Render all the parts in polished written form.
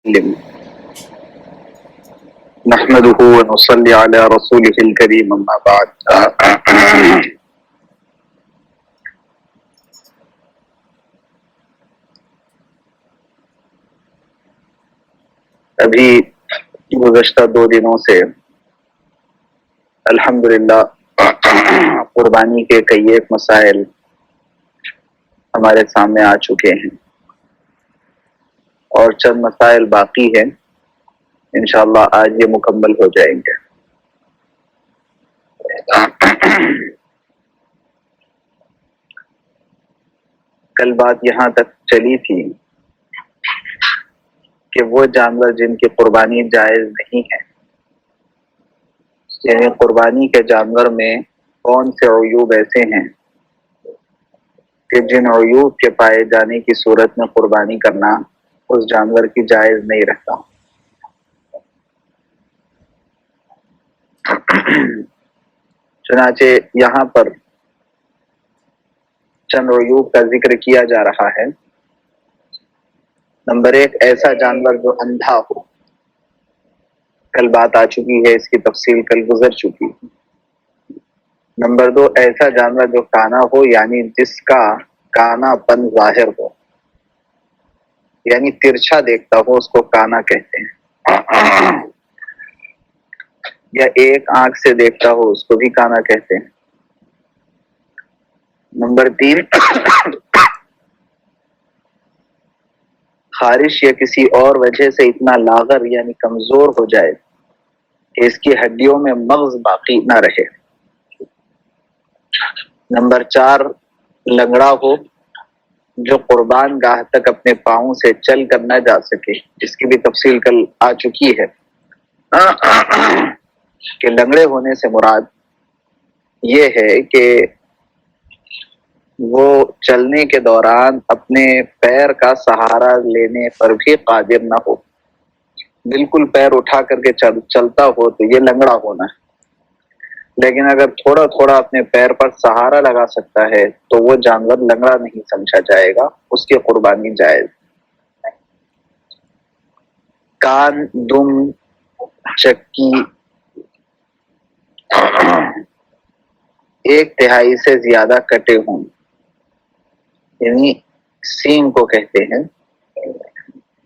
نحمده ونصلي على رسوله الكريم اما بعد. ابھی گزشتہ 2 دنوں سے الحمدللہ قربانی کے کئی ایک مسائل ہمارے سامنے آ چکے ہیں اور چند مسائل باقی ہیں، انشاءاللہ آج یہ مکمل ہو جائیں گے۔ کل بات یہاں تک چلی تھی کہ وہ جانور جن کی قربانی جائز نہیں ہے، یعنی قربانی کے جانور میں کون سے عیوب ایسے ہیں کہ جن عیوب کے پائے جانے کی صورت میں قربانی کرنا اس جانور کی جائز نہیں رہتا۔ چنانچہ یہاں پر چند عیوب کا ذکر کیا جا رہا ہے۔ نمبر 1، ایسا جانور جو اندھا ہو، کل بات آ چکی ہے، اس کی تفصیل کل گزر چکی۔ نمبر 2، ایسا جانور جو کانا ہو، یعنی جس کا کانا پن ظاہر ہو، یعنی ترچھا دیکھتا ہو، اس کو کانا کہتے ہیں، یا ایک آنکھ سے دیکھتا ہو اس کو بھی کانا کہتے ہیں۔ نمبر 3، خارش یا کسی اور وجہ سے اتنا لاغر یعنی کمزور ہو جائے کہ اس کی ہڈیوں میں مغز باقی نہ رہے۔ نمبر 4، لنگڑا ہو، جو قربان گاہ تک اپنے پاؤں سے چل کر نہ جا سکے، اس کی بھی تفصیل کل آ چکی ہے کہ لنگڑے ہونے سے مراد یہ ہے کہ وہ چلنے کے دوران اپنے پیر کا سہارا لینے پر بھی قادر نہ ہو، بالکل پیر اٹھا کر کے چلتا ہو تو یہ لنگڑا ہونا ہے، لیکن اگر تھوڑا تھوڑا اپنے پیر پر سہارا لگا سکتا ہے تو وہ جانور لنگڑا نہیں سمجھا جائے گا، اس کی قربانی جائز۔ کان، دم، چکی 1/3 سے زیادہ کٹے ہوں، یعنی سینگ کو کہتے ہیں،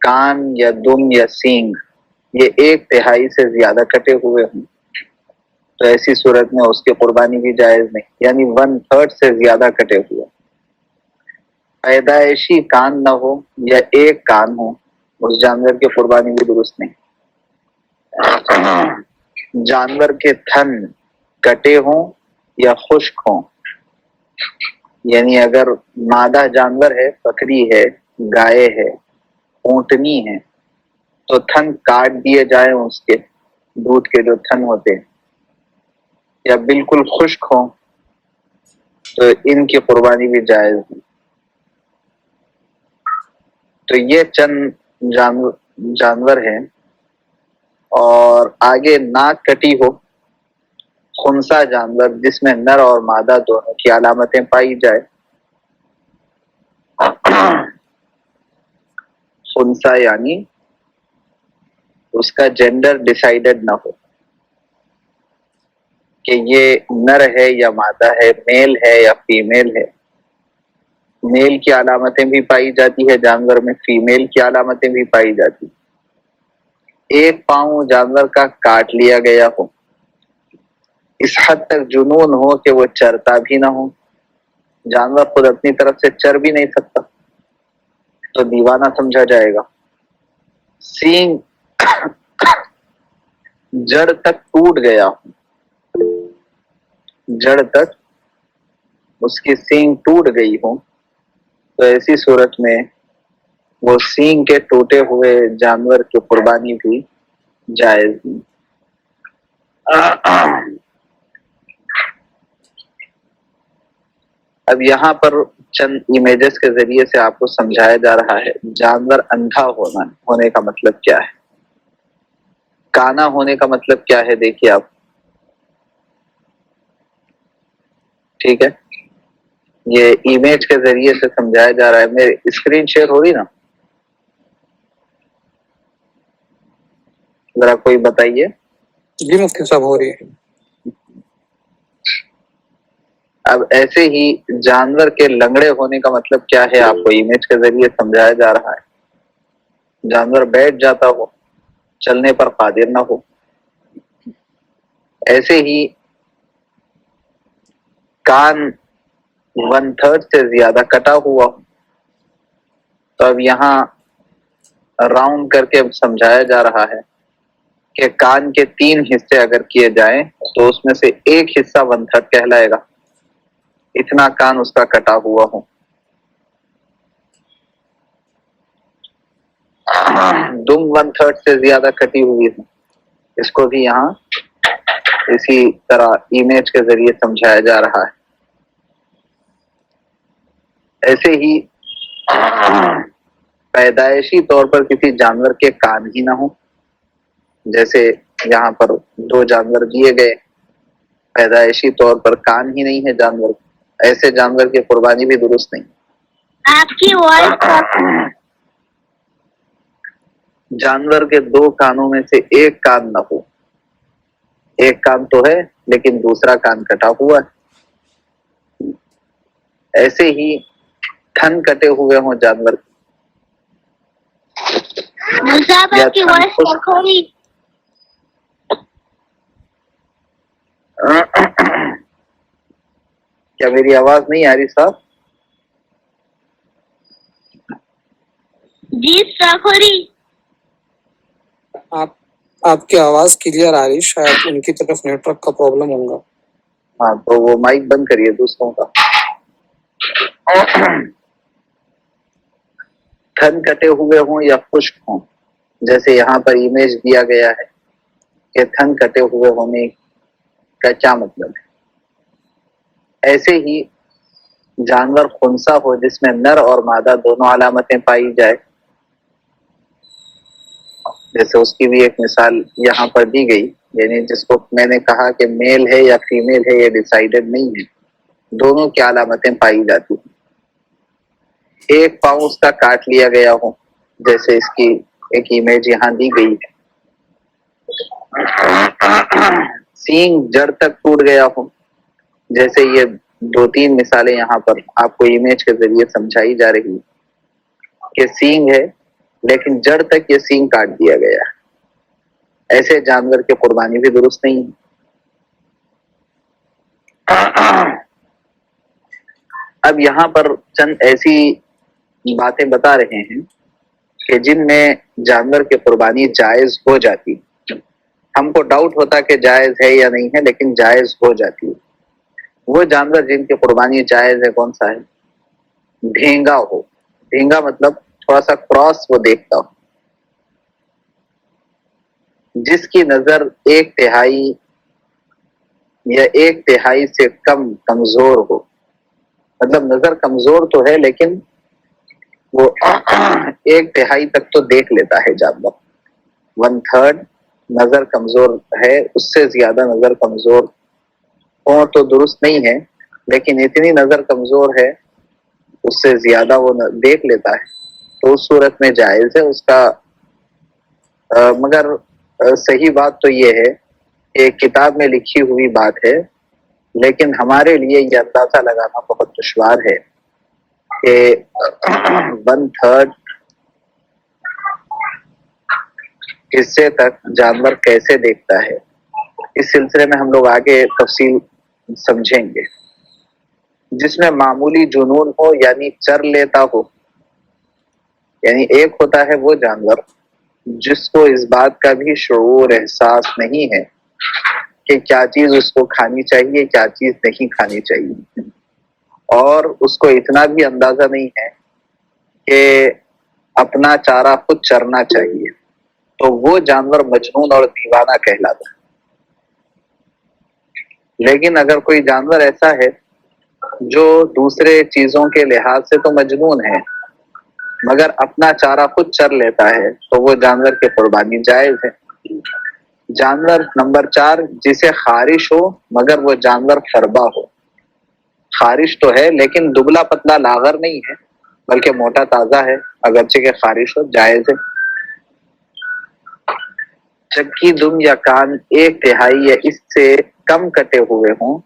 کان یا دم یا سینگ یہ 1/3 سے زیادہ کٹے ہوئے ہوں تو ایسی صورت میں اس کی قربانی بھی جائز نہیں، یعنی 1/3 سے زیادہ کٹے ہوئے۔ پیدائشی کان نہ ہو یا ایک کان ہو، اس جانور کی قربانی بھی درست نہیں۔ جانور کے تھن کٹے ہوں یا خشک ہوں، یعنی اگر مادہ جانور ہے، بکری ہے، گائے ہے، اونٹنی ہے، تو تھن کاٹ دیے جائیں اس کے دودھ کے جو تھن ہوتے ہیں، یا بالکل خشک ہوں تو ان کی قربانی بھی جائز ہے۔ تو یہ چند جانور ہیں، اور آگے ناک کٹی ہو، خنثی جانور جس میں نر اور مادہ دونوں کی علامتیں پائی جائے، خنثی یعنی اس کا جینڈر ڈیسائیڈڈ نہ ہو کہ یہ نر ہے یا مادہ ہے، میل ہے یا فیمیل ہے۔ میل کی علامتیں بھی پائی جاتی ہے جانور میں، فیمیل کی علامتیں بھی پائی جاتی۔ ایک پاؤں جانور کا کاٹ لیا گیا ہو، اس حد تک جنون ہو کہ وہ چرتا بھی نہ ہو، جانور خود اپنی طرف سے چر بھی نہیں سکتا تو دیوانہ سمجھا جائے گا۔ سینگ جڑ تک ٹوٹ گیا ہو، جڑ تک اس کی سینگ ٹوٹ گئی ہو تو ایسی صورت میں وہ سینگ کے ٹوٹے ہوئے جانور کی قربانی بھی جائز نہیں۔ اب یہاں پر چند امیجز کے ذریعے سے آپ کو سمجھایا جا رہا ہے جانور اندھا ہونے کا مطلب کیا ہے، کانا ہونے کا مطلب کیا ہے، دیکھیے آپ، ٹھیک ہے، یہ امیج کے ذریعے سے سمجھایا جا رہا ہے۔ میری اسکرین شیئر ہو رہی نا؟ ذرا کوئی بتائیے. جی مفتی صاحب ہو رہی ہے. اب ایسے ہی جانور کے لنگڑے ہونے کا مطلب کیا ہے آپ کو امیج کے ذریعے سمجھایا جا رہا ہے. جانور بیٹھ جاتا ہو, چلنے پر قادر نہ ہو. ایسے ہی کان 1/3 سے زیادہ کٹا ہوا. تو اب یہاں راؤنڈ کر کے سمجھایا جا رہا ہے کہ کان کے 3 حصے اگر کیے جائیں تو اس میں سے ایک حصہ 1/3 کہلائے گا. اتنا کان اس کا کٹا ہوا ہو. دم 1/3 سے زیادہ کٹی ہوئی ہے. اس کو بھی یہاں اسی طرح امیج کے ذریعے سمجھایا جا رہا ہے. ایسے ہی پیدائشی طور پر کسی جانور کے کان ہی نہ ہو. جیسے یہاں پر 2 جانور دیے گئے, پیدائشی طور پر کان ہی نہیں ہے جانور. ایسے جانور کی قربانی بھی درست نہیں. آپ کی وائس جانور کے 2 کانوں میں سے ایک کان نہ ہو. ایک کان تو ہے لیکن دوسرا کان کٹا ہوا ہے. ایسے ہی تھن کٹے ہوئے ہوں جانور یا کی تھن وائس خشک. تھوڑی کیا میری آواز نہیں آ رہی صاحب؟ جی ساخوری آپ کی آواز کلیئر آ رہی, شاید ان کی طرف نیٹ ورک کا پرابلم ہوگا. ہاں تو وہ مائک بند کریے دوسروں کا. تھن کٹے ہوئے ہوں یا خشک ہوں, جیسے یہاں پر امیج دیا گیا ہے کہ تھن کٹے ہوئے ہونے کا کیا مطلب ہے. ایسے ہی جانور خنثی ہو جس میں نر اور مادہ دونوں علامتیں پائی جائے, جیسے اس کی بھی ایک مثال یہاں پر دی گئی. یعنی جس کو میں نے کہا کہ میل ہے یا فیمیل ہے یہ ڈیسائیڈڈ نہیں ہے, دونوں کی علامتیں پائی جاتی ہیں. ایک پاؤں اس کا کاٹ لیا گیا ہو, جیسے اس کی ایک امیج یہاں دی گئی ہے. سینگ جڑ تک ٹوٹ گیا ہو, جیسے یہ 2-3 مثالیں یہاں پر آپ کو امیج کے ذریعے سمجھائی جا رہی ہے کہ سینگ ہے لیکن جڑ تک یہ سینگ کاٹ دیا گیا. ایسے جانور کی قربانی بھی درست نہیں ہے. اب یہاں پر چند ایسی باتیں بتا رہے ہیں کہ جن میں جانور کی قربانی جائز ہو جاتی. ہم کو ڈاؤٹ ہوتا کہ جائز ہے یا نہیں ہے, لیکن جائز ہو جاتی. وہ جانور جن کی قربانی جائز ہے کون سا ہے؟ بھینگا ہو. بھینگا مطلب تھوڑا سا کراس وہ دیکھتا ہو, جس کی نظر 1/3 یا 1/3 سے کم کمزور ہو. مطلب نظر کمزور تو ہے لیکن وہ 1/3 تک تو دیکھ لیتا ہے جانور. 1/3 نظر کمزور ہے, اس سے زیادہ نظر کمزور ہو تو درست نہیں ہے, لیکن اتنی نظر کمزور ہے اس سے زیادہ وہ دیکھ لیتا ہے تو اس صورت میں جائز ہے اس کا. مگر صحیح بات تو یہ ہے کہ کتاب میں لکھی ہوئی بات ہے, لیکن ہمارے لیے یہ اندازہ لگانا بہت دشوار ہے کہ 1/3 حصے تک جانور کیسے دیکھتا ہے. اس سلسلے میں ہم لوگ آگے تفصیل سمجھیں گے. جس میں معمولی جنون ہو یعنی چر لیتا ہو, یعنی ایک ہوتا ہے وہ جانور جس کو اس بات کا بھی شعور احساس نہیں ہے کہ کیا چیز اس کو کھانی چاہیے کیا چیز نہیں کھانی چاہیے, اور اس کو اتنا بھی اندازہ نہیں ہے کہ اپنا چارہ خود چرنا چاہیے, تو وہ جانور مجنون اور دیوانہ کہلاتا ہے. لیکن اگر کوئی جانور ایسا ہے جو دوسرے چیزوں کے لحاظ سے تو مجنون ہے مگر اپنا چارہ خود چر لیتا ہے تو وہ جانور کی قربانی جائز ہے. جانور نمبر 4 جسے خارش ہو مگر وہ جانور فربا ہو. خارش تو ہے لیکن دبلا پتلا لاغر نہیں ہے بلکہ موٹا تازہ ہے, اگرچہ کہ خارش ہو جائز ہے. چکی دم یا کان 1/3 یا اس سے کم کٹے ہوئے ہوں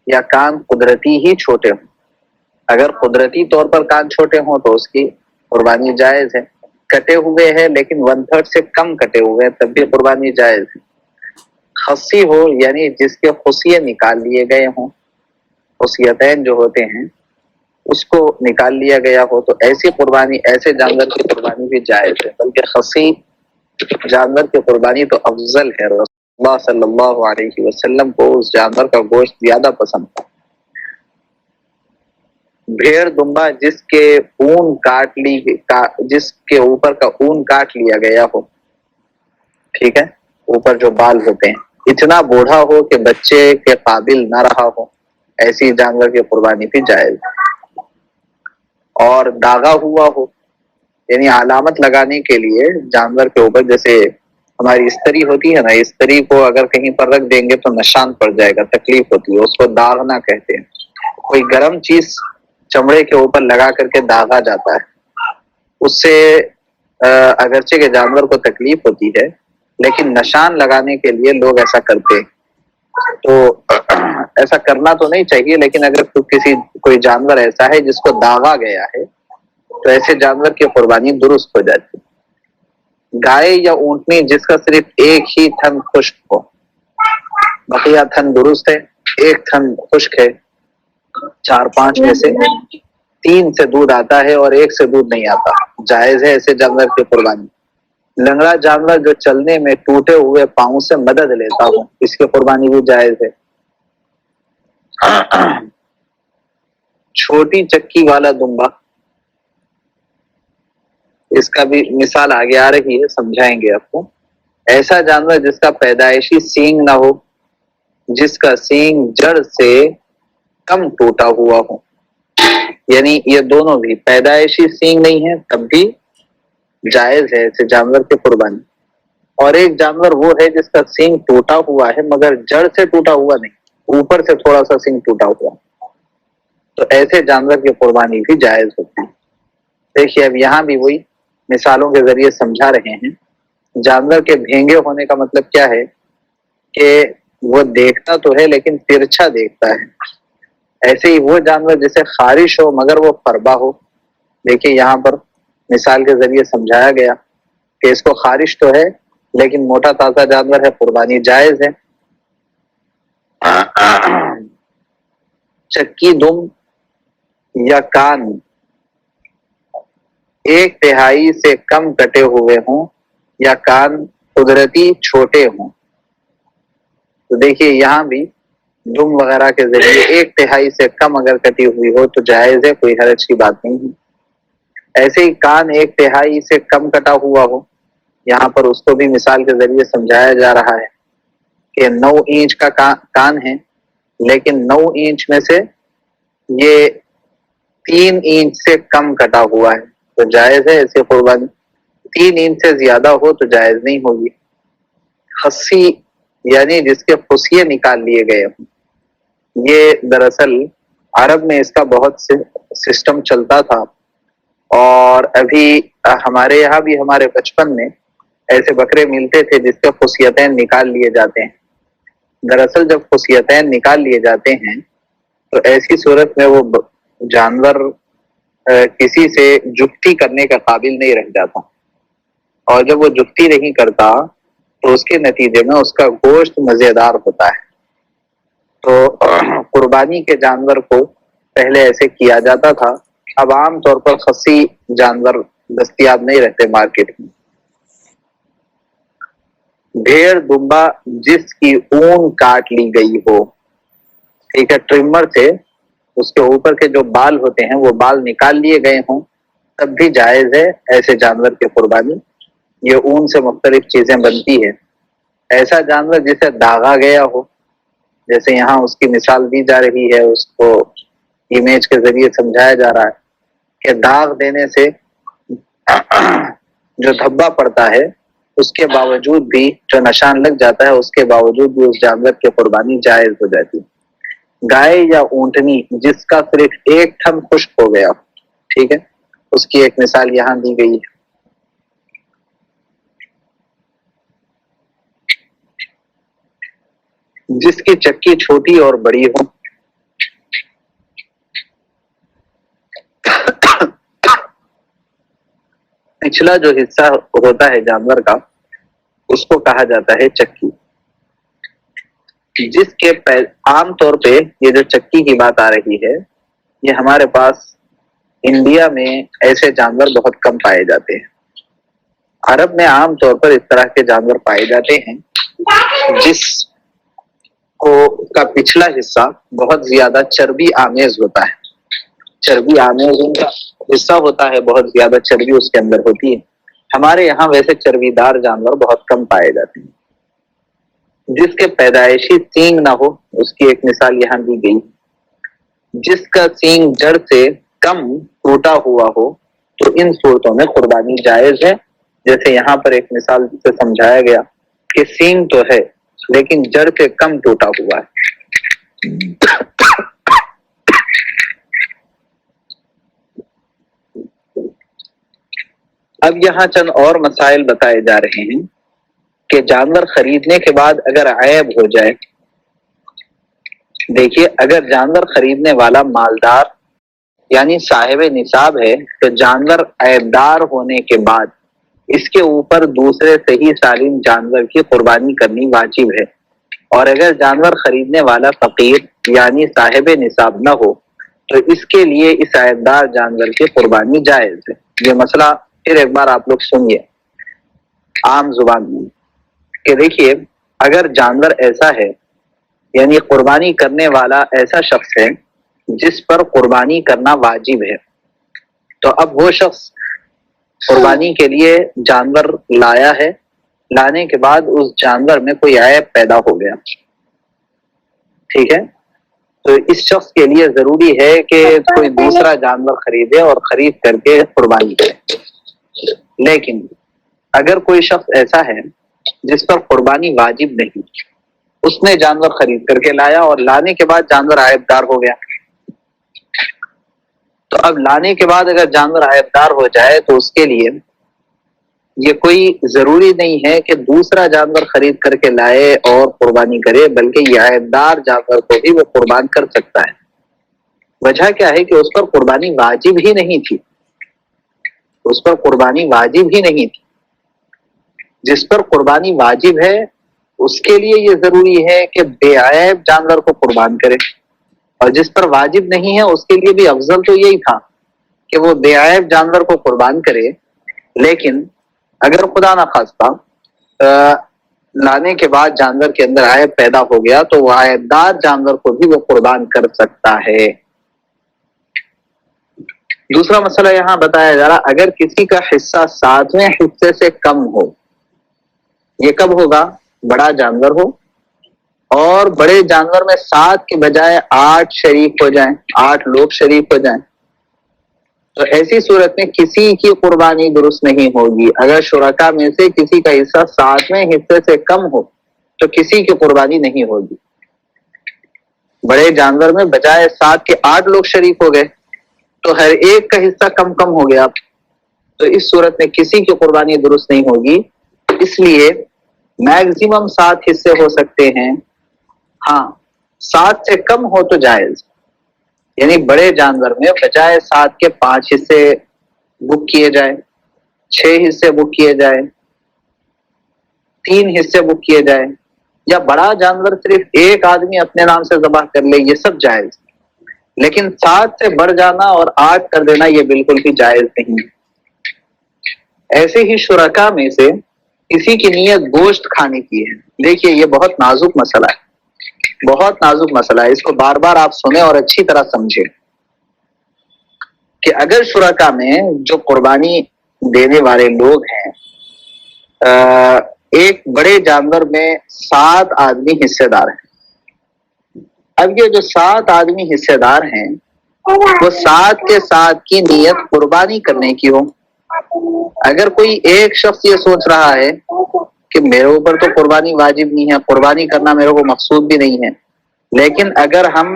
یا کان قدرتی ہی چھوٹے ہوں. اگر قدرتی طور پر کان چھوٹے ہوں تو اس کی قربانی جائز ہے. کٹے ہوئے ہیں لیکن 1/3 سے کم کٹے ہوئے ہیں تب بھی قربانی جائز ہے. خصی ہو یعنی جس کے خصیے نکال لیے گئے ہوں، خصیتین جو ہوتے ہیں اس کو نکال لیا گیا ہو تو ایسی قربانی، ایسے جانور کی قربانی بھی جائز ہے. بلکہ خصی جانور کی قربانی تو افضل ہے. رسول اللہ صلی اللہ علیہ وسلم کو اس جانور کا گوشت زیادہ پسند تھا. بھیڑ دمبا جس کے جس کے اوپر کا اون کاٹ لیا گیا ہو، ٹھیک ہے، اوپر جو بال ہوتے ہیں، اتنا بوڑھا ہو کہ بچے کے قابل نہ رہا ہو، ایسی جانور کی قربانی بھی جائز. اور داغا ہوا ہو یعنی علامت لگانے کے لیے جانور کے اوپر، جیسے ہماری استری ہوتی ہے نا، استری کو اگر کہیں پر رکھ دیں گے تو نشان پڑ جائے گا، تکلیف ہوتی ہے، اس کو داغنا کہتے ہیں. کوئی گرم چیز چمڑے کے اوپر لگا کر کے داغا جاتا ہے، اس سے اگرچہ کہ جانور کو تکلیف ہوتی ہے لیکن نشان لگانے کے لیے لوگ ایسا کرتے ہیں. تو ایسا کرنا تو نہیں چاہیے، لیکن اگر کوئی جانور ایسا ہے جس کو داغا گیا ہے تو ایسے جانور کی قربانی درست ہو جاتی. گائے یا اونٹنی جس کا صرف ایک ہی تھن خشک ہو، بقیہ تھن درست ہے، ایک تھن خشک ہے، 4-5 میں سے 3 سے دودھ آتا ہے اور 1 سے دودھ نہیں آتا، جائز ہے ایسے جانور کی قربانی. لنگڑا جانور جو چلنے میں ٹوٹے ہوئے پاؤں سے مدد لیتا ہو، اس کی قربانی بھی جائز ہے. چھوٹی چکی والا دمبا، اس کا بھی مثال آگے آ رہی ہے، سمجھائیں گے آپ کو. ایسا جانور جس کا پیدائشی سینگ نہ ہو، جس کا سینگ جڑ سے کم ٹوٹا ہوا ہو، یعنی یہ دونوں بھی پیدائشی سینگ نہیں ہے تب بھی جائز ہے ایسے جانور کی قربانی. اور ایک جانور وہ ہے جس کا سینگ ٹوٹا ہوا ہے مگر جڑ سے ٹوٹا ہوا نہیں، اوپر سے تھوڑا سا سینگ ٹوٹا ہوا، تو ایسے جانور کی قربانی بھی جائز ہوتی ہے. دیکھیے اب یہاں بھی وہی مثالوں کے ذریعے سمجھا رہے ہیں. جانور کے بھینگے ہونے کا مطلب کیا ہے کہ وہ دیکھتا تو ہے لیکن ترچھا دیکھتا ہے. ایسے ہی وہ جانور جسے خارش ہو مگر وہ فربا ہو. دیکھیے یہاں پر مثال کے ذریعے سمجھایا گیا کہ اس کو خارش تو ہے لیکن موٹا تازہ جانور ہے، قربانی جائز ہے. چکی دم یا کان 1/3 سے کم کٹے ہوئے ہوں یا کان قدرتی چھوٹے ہوں. تو دیکھیے یہاں بھی دم وغیرہ کے ذریعے 1/3 سے کم اگر کٹی ہوئی ہو تو جائز ہے، کوئی حرج کی بات نہیں ہے. ایسے ہی کان 1/3 سے کم کٹا ہوا ہو، یہاں پر اس کو بھی مثال کے ذریعے سمجھایا جا رہا ہے کہ 9 انچ کا کان ہے لیکن 9 انچ میں سے یہ 3 انچ سے کم کٹا ہوا ہے تو جائز ہے ایسے قربانی. 3 انچ سے زیادہ ہو تو جائز نہیں ہوگی. خصی یعنی جس کے خصیے نکال لیے گئے ہوں، یہ دراصل عرب میں اس کا بہت سسٹم چلتا تھا، اور ابھی ہمارے یہاں بھی ہمارے بچپن میں ایسے بکرے ملتے تھے جس کے خصیتین نکال لیے جاتے ہیں. دراصل جب خصیتین نکال لیے جاتے ہیں تو ایسی صورت میں وہ جانور کسی سے جفتی کرنے کا قابل نہیں رہ جاتا، اور جب وہ جفتی نہیں کرتا تو اس کے نتیجے میں اس کا گوشت مزیدار ہوتا ہے. تو قربانی کے جانور کو پہلے ایسے کیا جاتا تھا، اب عام طور پر خصی جانور دستیاب نہیں رہتے مارکیٹ میں. بھیڑ دمبا جس کی اون کاٹ لی گئی ہو، ٹھیک ہے، ٹرمر سے اس کے اوپر کے جو بال ہوتے ہیں وہ بال نکال لیے گئے ہوں تب بھی جائز ہے ایسے جانور کی قربانی. یہ اون سے مختلف چیزیں بنتی ہے. ایسا جانور جسے داغا گیا ہو، جیسے یہاں اس کی مثال دی جا رہی ہے، اس کو امیج کے ذریعے سمجھایا جا رہا ہے کہ داغ دینے سے جو دھبا پڑتا ہے اس کے باوجود بھی، جو نشان لگ جاتا ہے اس کے باوجود بھی اس جانور کی قربانی جائز ہو جاتی. گائے یا اونٹنی جس کا صرف ایک تھن خشک ہو گیا، ٹھیک ہے، اس کی ایک مثال یہاں دی گئی ہے. جس کی چکی چھوٹی اور بڑی ہو، پچھلا جو حصہ ہوتا ہے جانور کا اس کو کہا جاتا ہے چکی. جس کے عام طور پہ یہ جو چکی کی بات آ رہی ہے، یہ ہمارے پاس انڈیا میں ایسے جانور بہت کم پائے جاتے ہیں. عرب میں عام طور پر اس طرح کے جانور پائے جاتے ہیں جس کو کا پچھلا حصہ بہت زیادہ چربی آمیز ہوتا ہے. چربی آمیز ان کا حصہ ہوتا ہے، بہت زیادہ چربی اس کے اندر ہوتی ہے. ہمارے یہاں ویسے چربی دار جانور بہت کم پائے جاتے ہیں. جس کے پیدائشی سینگ نہ ہو، اس کی ایک مثال یہاں دی گئی. جس کا سینگ جڑ سے کم ٹوٹا ہوا ہو تو ان صورتوں میں قربانی جائز ہے. جیسے یہاں پر ایک مثال سے سمجھایا گیا کہ سینگ تو ہے لیکن جڑ سے کم ٹوٹا ہوا ہے. اب یہاں چند اور مسائل بتائے جا رہے ہیں کہ جانور خریدنے کے بعد اگر عیب ہو جائے. دیکھیے، اگر جانور خریدنے والا مالدار یعنی صاحب نصاب ہے تو جانور عیبدار ہونے کے بعد اس کے اوپر دوسرے صحیح سالم جانور کی قربانی کرنی واجب ہے. اور اگر جانور خریدنے والا فقیر یعنی صاحب نصاب نہ ہو تو اس کے لیے اس عیبدار جانور کی قربانی جائز ہے. یہ مسئلہ پھر ایک بار آپ لوگ سنیے عام زبان میں کہ دیکھیے، اگر جانور ایسا ہے یعنی قربانی کرنے والا ایسا شخص ہے جس پر قربانی کرنا واجب ہے، تو اب وہ شخص قربانی کے لیے جانور لایا ہے. لانے کے بعد اس جانور میں کوئی عیب پیدا ہو گیا، ٹھیک ہے، تو اس شخص کے لیے ضروری ہے کہ کوئی دوسرا جانور خریدے اور خرید کر کے قربانی کرے. لیکن اگر کوئی شخص ایسا ہے جس پر قربانی واجب نہیں، اس نے جانور خرید کر کے لایا اور لانے کے بعد جانور عیبدار ہو گیا، تو اب لانے کے بعد اگر جانور عیبدار ہو جائے تو اس کے لیے یہ کوئی ضروری نہیں ہے کہ دوسرا جانور خرید کر کے لائے اور قربانی کرے، بلکہ یہ عیبدار جانور کو بھی وہ قربان کر سکتا ہے. وجہ کیا ہے کہ اس پر قربانی واجب ہی نہیں تھی. اس پر قربانی واجب ہی نہیں تھی. جس پر قربانی واجب ہے اس کے لیے یہ ضروری ہے کہ بے عیب جانور کو قربان کرے، اور جس پر واجب نہیں ہے اس کے لیے بھی افضل تو یہی تھا کہ وہ بے عیب جانور کو قربان کرے. لیکن اگر خدا نخواستہ لانے کے بعد جانور کے اندر عیب پیدا ہو گیا تو وہ عیبدار جانور کو بھی وہ قربان کر سکتا ہے. دوسرا مسئلہ یہاں بتایا جا رہا، اگر کسی کا حصہ 7ویں حصے سے کم ہو. یہ کب ہوگا؟ بڑا جانور ہو اور بڑے جانور میں 7 کے بجائے 8 شریک ہو جائیں، 8 لوگ شریک ہو جائیں، تو ایسی صورت میں کسی کی قربانی درست نہیں ہوگی. اگر شرکا میں سے کسی کا حصہ 7ویں حصے سے کم ہو تو کسی کی قربانی نہیں ہوگی. بڑے جانور میں بجائے 7 کے 8 لوگ شریک ہو گئے تو ہر ایک کا حصہ کم کم ہو گیا، تو اس صورت میں کسی کی قربانی درست نہیں ہوگی. اس لیے میکسیمم 7 حصے ہو سکتے ہیں. ہاں، 7 سے کم ہو تو جائز، یعنی بڑے جانور میں بجائے 7 کے 5 حصے بک کیے جائیں، 6 حصے بک کیے جائیں، 3 حصے بک کیے جائیں، یا بڑا جانور صرف ایک آدمی اپنے نام سے ذبح کر لے، یہ سب جائز. لیکن 7 سے بڑھ جانا اور 8 کر دینا یہ بالکل بھی جائز نہیں. ایسے ہی شرکا میں سے کسی کی نیت گوشت کھانے کی ہے. دیکھیے، یہ بہت نازک مسئلہ ہے، بہت نازک مسئلہ ہے. اس کو بار بار آپ سنیں اور اچھی طرح سمجھیں کہ اگر شرکا میں جو قربانی دینے والے لوگ ہیں، ایک بڑے جانور میں 7 آدمی حصے دار ہیں. اب یہ جو 7 آدمی حصے دار ہیں وہ 7 کے 7 کی نیت قربانی کرنے کی ہو. اگر کوئی ایک شخص یہ سوچ رہا ہے کہ میرے اوپر تو قربانی واجب نہیں ہے، قربانی کرنا میرے کو مقصود بھی نہیں ہے، لیکن اگر ہم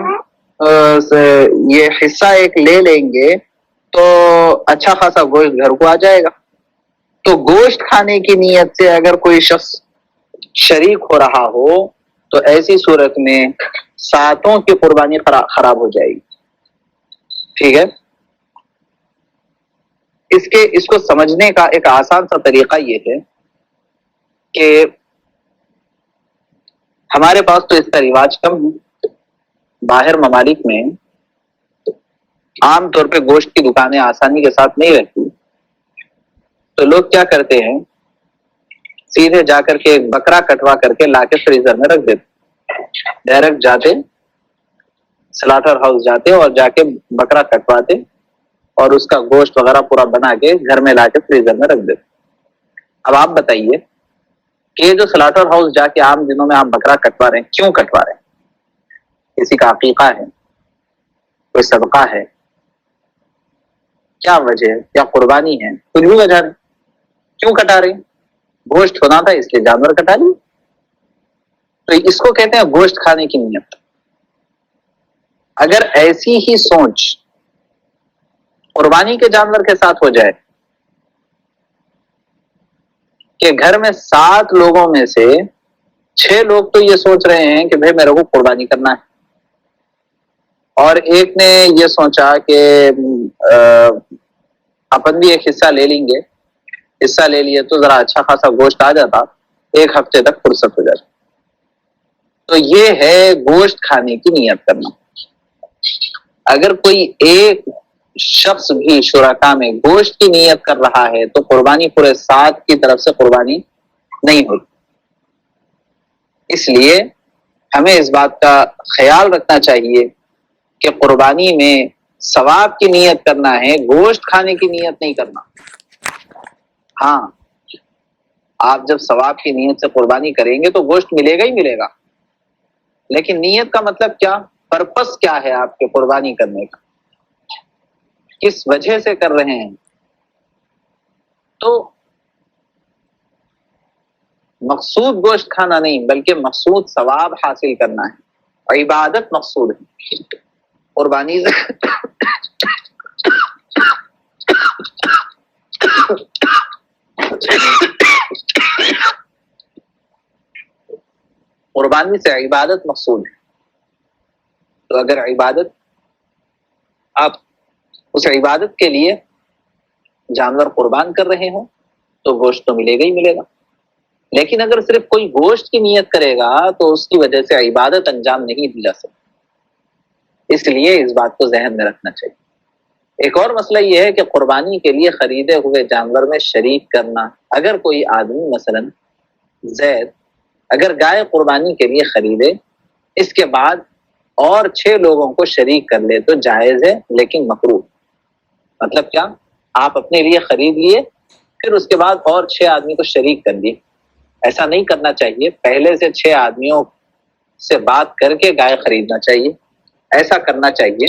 یہ حصہ ایک لے لیں گے تو اچھا خاصا گوشت گھر کو آ جائے گا، تو گوشت کھانے کی نیت سے اگر کوئی شخص شریک ہو رہا ہو تو ایسی صورت میں ساتوں کی قربانی خراب ہو جائے گی. ٹھیک ہے. اس کو سمجھنے کا ایک آسان سا طریقہ یہ ہے کہ ہمارے پاس تو اس کا رواج کم ہے. باہر ممالک میں عام طور پہ گوشت کی دکانیں آسانی کے ساتھ نہیں رہتی، تو لوگ کیا کرتے ہیں، سیدھے جا کر کے ایک بکرا کٹوا کر کے لا کے فریزر میں رکھ دیتے. ڈائریکٹ جاتے سلاٹر ہاؤس جاتے اور جا کے بکرا کٹواتے اور اس کا گوشت وغیرہ پورا بنا کے گھر میں لا کے فریزر میں رکھ دیتے. اب آپ بتائیے کہ یہ جو سلاٹر ہاؤس جا کے عام دنوں میں آپ بکرا کٹوا رہے ہیں، کیوں کٹوا رہے ہیں؟ کسی کا عقیقہ ہے، کوئی صدقہ ہے، کیا وجہ ہے؟ کیا قربانی ہے؟ کچھ بھی وجہ نہیں. کیوں کٹا رہے ہیں؟ گوشت ہونا تھا اس لیے جانور کٹا لیے. تو اس کو کہتے ہیں گوشت کھانے کی نیت. اگر ایسی ہی سوچ قربانی کے جانور کے ساتھ ہو جائے کہ گھر میں 7 لوگوں میں سے 6 لوگ تو یہ سوچ رہے ہیں کہ بھائی میرے کو قربانی کرنا ہے، اور ایک نے یہ سوچا کہ اپن بھی ایک حصہ لے لیں گے، حصہ لے لیے تو ذرا اچھا خاصا گوشت آ جاتا، 1 ہفتے تک فرصت ہو جاتی. تو یہ ہے گوشت کھانے کی نیت کرنا. اگر کوئی ایک شخص بھی شرکا میں گوشت کی نیت کر رہا ہے تو قربانی پورے 7 کی طرف سے قربانی نہیں ہوتی. اس لیے ہمیں اس بات کا خیال رکھنا چاہیے کہ قربانی میں ثواب کی نیت کرنا ہے، گوشت کھانے کی نیت نہیں کرنا. ہاں، آپ جب ثواب کی نیت سے قربانی کریں گے تو گوشت ملے گا ہی ملے گا، لیکن نیت کا مطلب کیا، پرپس کیا ہے آپ کے قربانی کرنے کا، کس وجہ سے کر رہے ہیں. تو مقصود گوشت کھانا نہیں بلکہ مقصود ثواب حاصل کرنا ہے، عبادت مقصود ہے. قربانی قربانی سے عبادت مقصود ہے. تو اگر عبادت، آپ اس عبادت کے لیے جانور قربان کر رہے ہوں تو گوشت تو ملے گا ہی ملے گا. لیکن اگر صرف کوئی گوشت کی نیت کرے گا تو اس کی وجہ سے عبادت انجام نہیں دی جا سکتی. اس لیے اس بات کو ذہن میں رکھنا چاہیے. ایک اور مسئلہ یہ ہے کہ قربانی کے لیے خریدے ہوئے جانور میں شریک کرنا. اگر کوئی آدمی مثلا زید اگر گائے قربانی کے لیے خریدے، اس کے بعد اور 6 لوگوں کو شریک کر لے تو جائز ہے لیکن مکروہ. مطلب کیا، آپ اپنے لیے خرید لیے پھر اس کے بعد اور 6 آدمی کو شریک کر دیے. ایسا نہیں کرنا چاہیے. پہلے سے 6 آدمیوں سے بات کر کے گائے خریدنا چاہیے، ایسا کرنا چاہیے.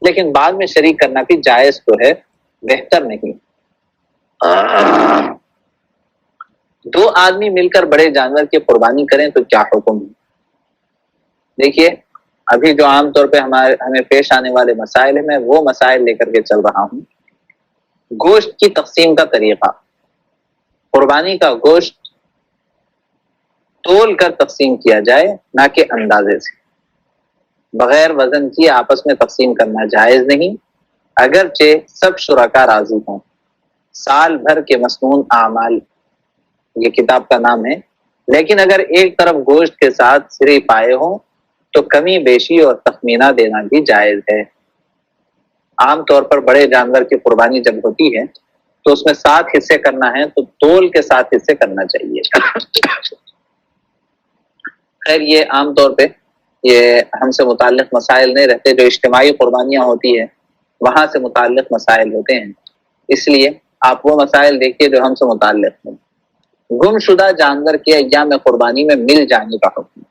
لیکن بعد میں شریک کرنا بھی جائز تو ہے، بہتر نہیں. 2 آدمی مل کر بڑے جانور کی قربانی کریں تو کیا حکم ہے؟ دیکھیے، ابھی جو عام طور پہ ہمیں پیش آنے والے مسائل ہیں، میں وہ مسائل لے کر کے چل رہا ہوں. گوشت کی تقسیم کا طریقہ، قربانی کا گوشت تول کر تقسیم کیا جائے نہ کہ اندازے سے. بغیر وزن کی آپس میں تقسیم کرنا جائز نہیں، اگرچہ سب شرکا راضی ہوں. سال بھر کے مسنون اعمال یہ کتاب کا نام ہے. لیکن اگر ایک طرف گوشت کے ساتھ سرے پائے ہوں تو کمی بیشی اور تخمینہ دینا بھی جائز ہے. عام طور پر بڑے جانور کی قربانی جب ہوتی ہے تو اس میں 7 حصے کرنا ہے تو تول کے 7 حصے کرنا چاہیے. خیر، یہ عام طور پہ یہ ہم سے متعلق مسائل نہیں رہتے. جو اجتماعی قربانیاں ہوتی ہیں وہاں سے متعلق مسائل ہوتے ہیں، اس لیے آپ وہ مسائل دیکھیے جو ہم سے متعلق ہیں. گم شدہ جانور کے ایام قربانی میں مل جانے کا حکم.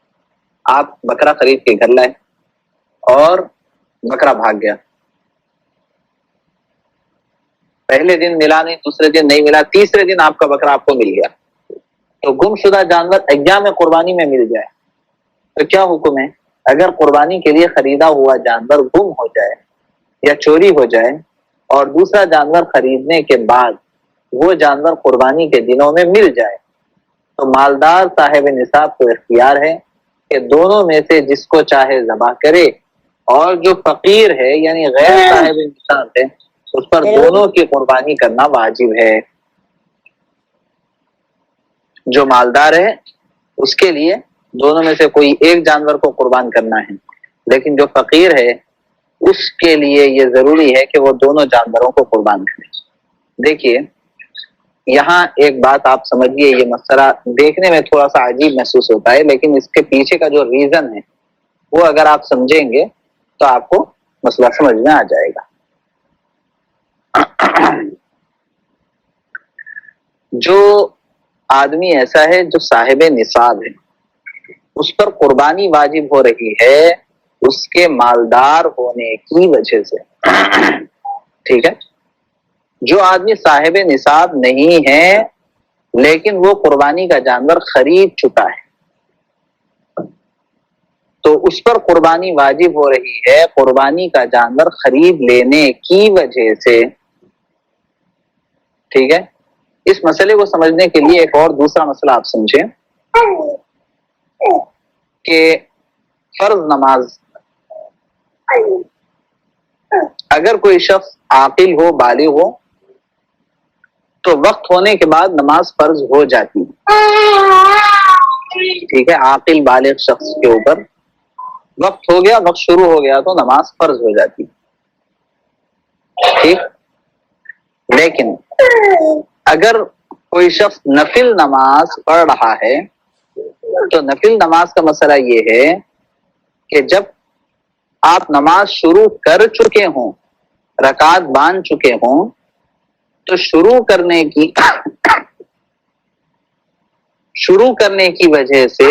آپ بکرا خرید کے گھر لائے اور بکرا بھاگ گیا. پہلے دن ملا نہیں، دوسرے دن نہیں ملا، تیسرے دن آپ کا بکرا آپ کو مل گیا. تو گم شدہ جانور ایام قربانی میں مل جائے تو کیا حکم ہے؟ اگر قربانی کے لیے خریدا ہوا جانور گم ہو جائے یا چوری ہو جائے اور دوسرا جانور خریدنے کے بعد وہ جانور قربانی کے دنوں میں مل جائے تو مالدار صاحب نصاب کو اختیار ہے کہ دونوں میں سے جس کو چاہے ذبح کرے، اور جو فقیر ہے یعنی غیر صاحب نصاب ہے اس پر دونوں کی قربانی کرنا واجب ہے. جو مالدار ہے اس کے لیے دونوں میں سے کوئی ایک جانور کو قربان کرنا ہے، لیکن جو فقیر ہے اس کے لیے یہ ضروری ہے کہ وہ دونوں جانوروں کو قربان کرے. دیکھیے یہاں ایک بات آپ سمجھیے، یہ مسئلہ دیکھنے میں تھوڑا سا عجیب محسوس ہوتا ہے، لیکن اس کے پیچھے کا جو ریزن ہے وہ اگر آپ سمجھیں گے تو آپ کو مسئلہ سمجھ میں آ جائے گا. جو آدمی ایسا ہے جو صاحب نصاب ہے اس پر قربانی واجب ہو رہی ہے اس کے مالدار ہونے کی وجہ سے. ٹھیک ہے، جو آدمی صاحب نصاب نہیں ہے لیکن وہ قربانی کا جانور خرید چکا ہے تو اس پر قربانی واجب ہو رہی ہے قربانی کا جانور خرید لینے کی وجہ سے. ٹھیک ہے، اس مسئلے کو سمجھنے کے لیے ایک اور دوسرا مسئلہ آپ سمجھیں کہ فرض نماز، اگر کوئی شخص عاقل ہو بالغ ہو تو وقت ہونے کے بعد نماز فرض ہو جاتی ہے. ٹھیک ہے، عاقل بالغ شخص کے اوپر وقت ہو گیا، وقت شروع ہو گیا تو نماز فرض ہو جاتی. ٹھیک، لیکن اگر کوئی شخص نفل نماز پڑھ رہا ہے تو نفل نماز کا مسئلہ یہ ہے کہ جب آپ نماز شروع کر چکے ہوں، رکعت باندھ چکے ہوں تو شروع کرنے کی وجہ سے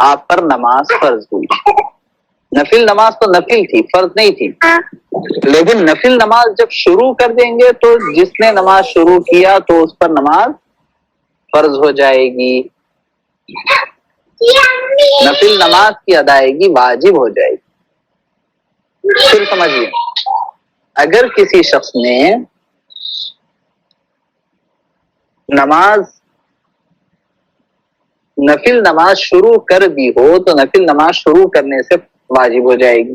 آپ پر نماز فرض ہوئی. نفل نماز تو نفل تھی، فرض نہیں تھی، لیکن نفل نماز جب شروع کر دیں گے تو جس نے نماز شروع کیا تو اس پر نماز فرض ہو جائے گی، نفل نماز کی ادائیگی واجب ہو جائے گی. پھر سمجھیے، اگر کسی شخص نے نفل نماز شروع کر دی ہو تو نفل نماز شروع کرنے سے واجب ہو جائے گی.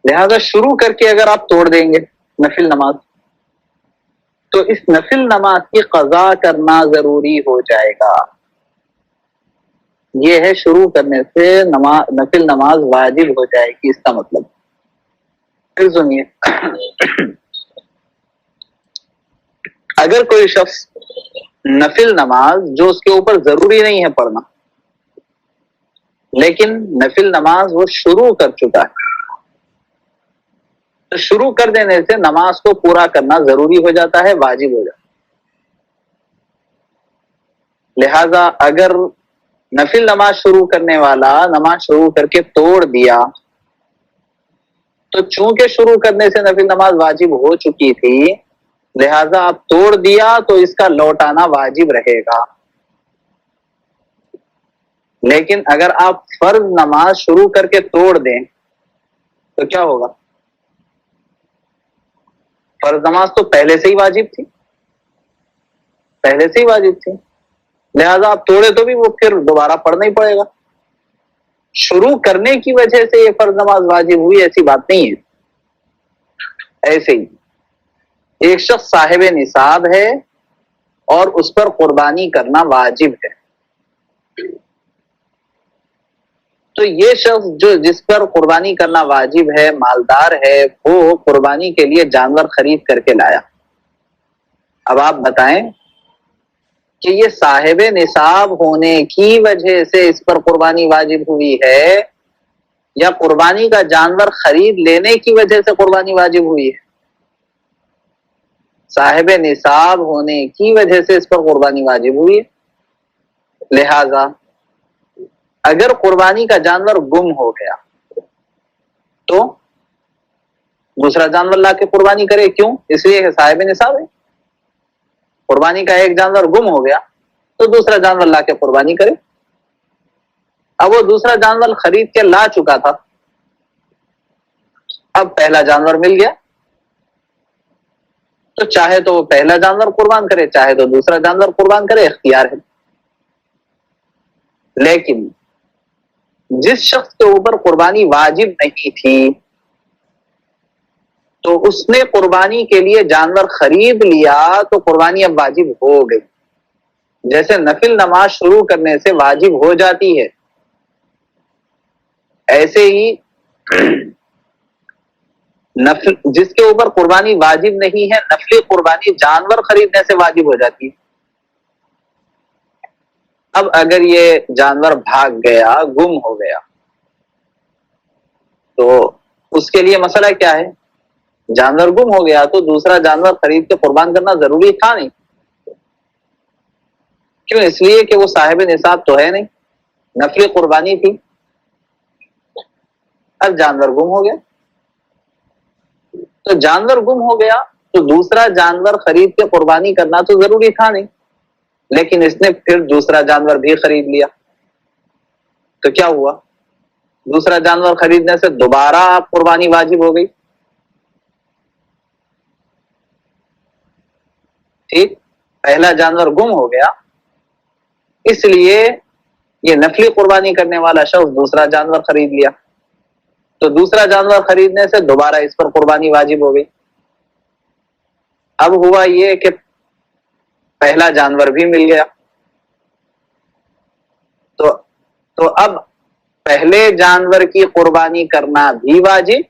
لہذا شروع کر کے اگر آپ توڑ دیں گے نفل نماز تو اس نفل نماز کی قضا کرنا ضروری ہو جائے گا. یہ ہے شروع کرنے سے نفل نماز واجب ہو جائے گی، اس کا مطلب. پھر سنیے، اگر کوئی شخص نفل نماز جو اس کے اوپر ضروری نہیں ہے پڑھنا لیکن نفل نماز وہ شروع کر چکا ہے تو شروع کر دینے سے نماز کو پورا کرنا ضروری ہو جاتا ہے، واجب ہو جاتا ہے. لہذا اگر نفل نماز شروع کرنے والا نماز شروع کر کے توڑ دیا تو چونکہ شروع کرنے سے نفل نماز واجب ہو چکی تھی لہذا آپ توڑ دیا تو اس کا لوٹانا واجب رہے گا. لیکن اگر آپ فرض نماز شروع کر کے توڑ دیں تو کیا ہوگا؟ فرض نماز تو پہلے سے ہی واجب تھی، لہذا آپ توڑے تو بھی وہ پھر دوبارہ پڑھنا ہی پڑے گا. شروع کرنے کی وجہ سے یہ فرض نماز واجب ہوئی ایسی بات نہیں ہے. ایسے ہی ایک شخص صاحب نصاب ہے اور اس پر قربانی کرنا واجب ہے تو یہ شخص جس پر قربانی کرنا واجب ہے، مالدار ہے، وہ قربانی کے لیے جانور خرید کر کے لایا. اب آپ بتائیں کہ یہ صاحب نصاب ہونے کی وجہ سے اس پر قربانی واجب ہوئی ہے یا قربانی کا جانور خرید لینے کی وجہ سے قربانی واجب ہوئی ہے؟ صاحب نصاب ہونے کی وجہ سے اس پر قربانی واجب ہوئی ہے. لہذا اگر قربانی کا جانور گم ہو گیا تو دوسرا جانور لا کے قربانی کرے. کیوں؟ اس لیے کہ صاحب نصاب ہے. قربانی کا ایک جانور گم ہو گیا تو دوسرا جانور لا کے قربانی کرے. اب وہ دوسرا جانور خرید کے لا چکا تھا، اب پہلا جانور مل گیا تو چاہے تو وہ پہلا جانور قربان کرے چاہے تو دوسرا جانور قربان کرے، اختیار ہے. لیکن جس شخص کے اوپر قربانی واجب نہیں تھی تو اس نے قربانی کے لیے جانور خرید لیا تو قربانی اب واجب ہو گئی. جیسے نفل نماز شروع کرنے سے واجب ہو جاتی ہے، ایسے ہی نفل جس کے اوپر قربانی واجب نہیں ہے، نفلی قربانی جانور خریدنے سے واجب ہو جاتی ہے. اب اگر یہ جانور بھاگ گیا، گم ہو گیا، تو اس کے لیے مسئلہ کیا ہے؟ جانور گم ہو گیا تو دوسرا جانور خرید کے قربان کرنا ضروری تھا نہیں. کیوں؟ اس لیے کہ وہ صاحب نصاب تو ہے نہیں، نفلی قربانی تھی. اب جانور گم ہو گیا، تو جانور گم ہو گیا تو دوسرا جانور خرید کے قربانی کرنا تو ضروری تھا نہیں، لیکن اس نے پھر دوسرا جانور بھی خرید لیا. تو کیا ہوا؟ دوسرا جانور خریدنے سے دوبارہ قربانی واجب ہو گئی. ٹھیک، پہلا جانور گم ہو گیا، اس لیے یہ نفلی قربانی کرنے والا شخص دوسرا جانور خرید لیا، تو دوسرا جانور خریدنے سے دوبارہ اس پر قربانی واجب ہو گئی. اب ہوا یہ کہ پہلا جانور بھی مل گیا، تو اب پہلے جانور کی قربانی کرنا بھی واجب،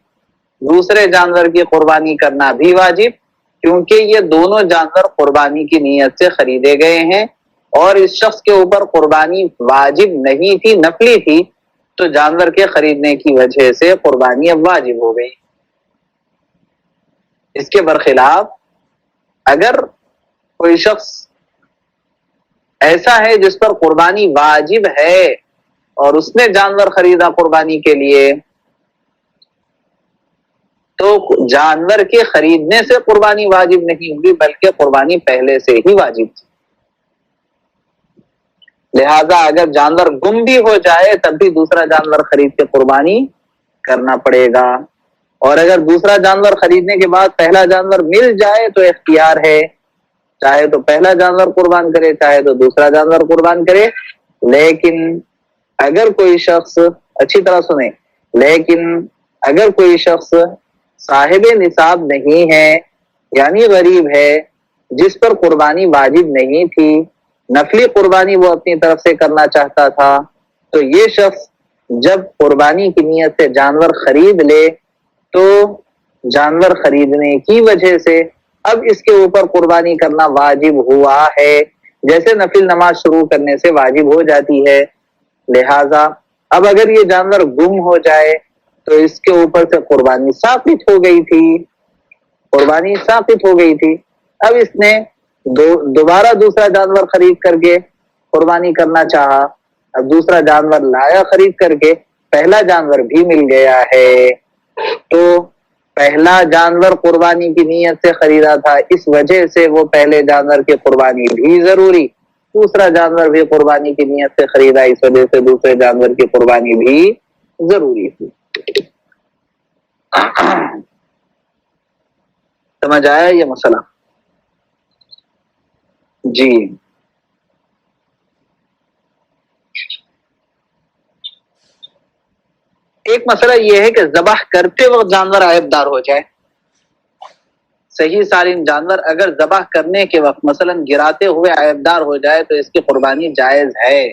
دوسرے جانور کی قربانی کرنا بھی واجب، کیونکہ یہ دونوں جانور قربانی کی نیت سے خریدے گئے ہیں اور اس شخص کے اوپر قربانی واجب نہیں تھی، نفلی تھی، تو جانور کے خریدنے کی وجہ سے قربانی اب واجب ہو گئی. اس کے برخلاف اگر کوئی شخص ایسا ہے جس پر قربانی واجب ہے اور اس نے جانور خریدا قربانی کے لیے، تو جانور کے خریدنے سے قربانی واجب نہیں ہوگی بلکہ قربانی پہلے سے ہی واجب تھی. لہذا اگر جانور گم بھی ہو جائے تب بھی دوسرا جانور خرید کے قربانی کرنا پڑے گا، اور اگر دوسرا جانور خریدنے کے بعد پہلا جانور مل جائے تو اختیار ہے، چاہے تو پہلا جانور قربان کرے چاہے تو دوسرا جانور قربان کرے. لیکن اگر کوئی شخص، اچھی طرح سنیں، لیکن اگر کوئی شخص صاحب نصاب نہیں ہے، یعنی غریب ہے، جس پر قربانی واجب نہیں تھی، نفلی قربانی وہ اپنی طرف سے کرنا چاہتا تھا، تو یہ شخص جب قربانی کی نیت سے جانور خرید لے تو جانور خریدنے کی وجہ سے اب اس کے اوپر قربانی کرنا واجب ہوا ہے، جیسے نفل نماز شروع کرنے سے واجب ہو جاتی ہے. لہذا اب اگر یہ جانور گم ہو جائے تو اس کے اوپر سے قربانی ثابت ہو گئی تھی، قربانی ثابت ہو گئی تھی. اب اس نے دوبارہ دوسرا جانور خرید کر کے قربانی کرنا چاہا، اب دوسرا جانور لایا خرید کر کے، پہلا جانور بھی مل گیا ہے، تو پہلا جانور قربانی کی نیت سے خریدا تھا، اس وجہ سے وہ پہلے جانور کی قربانی بھی ضروری، دوسرا جانور بھی قربانی کی نیت سے خریدا، اس وجہ سے دوسرے جانور کی قربانی بھی ضروری تھی. سمجھ آیا یہ مسئلہ؟ جی. ایک مسئلہ یہ ہے کہ ذبح کرتے وقت جانور عیب دار ہو جائے. صحیح سالم جانور اگر ذبح کرنے کے وقت مثلا گراتے ہوئے عیب دار ہو جائے تو اس کی قربانی جائز ہے.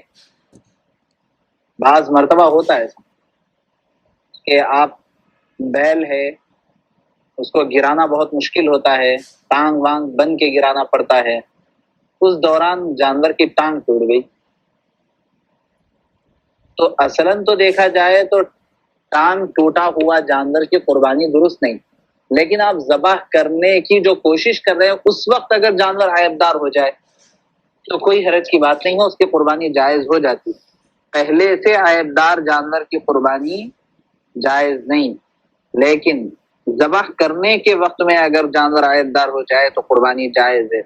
بعض مرتبہ ہوتا ہے کہ آپ بیل ہے اس کو گرانا بہت مشکل ہوتا ہے، ٹانگ وانگ بن کے گرانا پڑتا ہے، اس دوران جانور کی ٹانگ ٹوٹ گئی تو اصلاً تو دیکھا جائے تو ٹانگ ٹوٹا ہوا جانور کی قربانی درست نہیں، لیکن آپ ذبح کرنے کی جو کوشش کر رہے ہیں اس وقت اگر جانور عیب دار ہو جائے تو کوئی حرج کی بات نہیں ہے، اس کی قربانی جائز ہو جاتی. پہلے سے عیب دار جانور کی قربانی جائز نہیں، لیکن ذبح کرنے کے وقت میں اگر جانور عیب دار ہو جائے تو قربانی جائز ہے.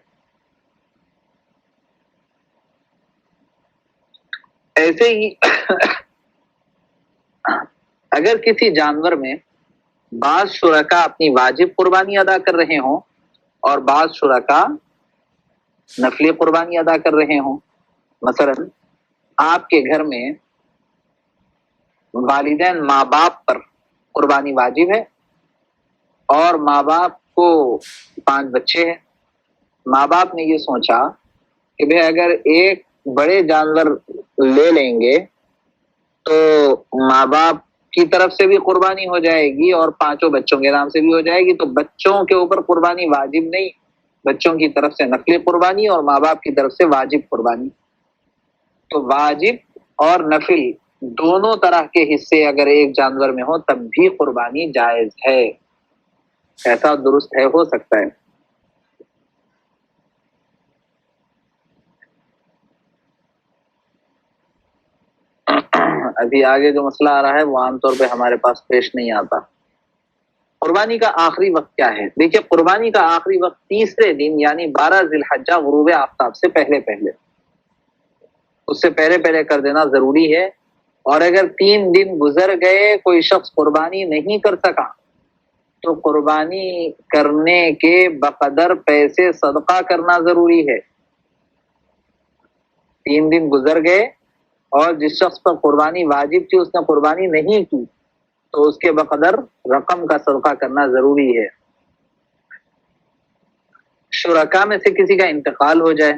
ایسے ہی اگر کسی جانور میں بعض شرکا اپنی واجب قربانی ادا کر رہے ہوں اور بعض شرکا نفلی قربانی ادا کر رہے ہوں، مثلا آپ کے گھر میں والدین ماں باپ پر قربانی واجب ہے، اور ماں باپ کو 5 بچے ہیں. ماں باپ نے یہ سوچا کہ بھئی اگر ایک بڑے جانور لے لیں گے تو ماں باپ کی طرف سے بھی قربانی ہو جائے گی اور 5 بچوں کے نام سے بھی ہو جائے گی، تو بچوں کے اوپر قربانی واجب نہیں، بچوں کی طرف سے نفلی قربانی اور ماں باپ کی طرف سے واجب قربانی. تو واجب اور نفل دونوں طرح کے حصے اگر ایک جانور میں ہو تب بھی قربانی جائز ہے. ایسا درست ہے، ہو سکتا ہے. ابھی آگے جو مسئلہ آ رہا ہے وہ عام طور پہ ہمارے پاس پیش نہیں آتا. قربانی کا آخری وقت کیا ہے؟ دیکھیے، قربانی کا آخری وقت تیسرے دن یعنی 12 ذی الحجہ غروب آفتاب سے پہلے پہلے، اس سے پہلے پہلے کر دینا ضروری ہے. اور اگر 3 دن گزر گئے کوئی شخص قربانی نہیں کر سکا تو قربانی کرنے کے بقدر پیسے صدقہ کرنا ضروری ہے. 3 دن گزر گئے اور جس شخص پر قربانی واجب تھی اس نے قربانی نہیں کی تو اس کے بقدر رقم کا صدقہ کرنا ضروری ہے. شرکا میں سے کسی کا انتقال ہو جائے،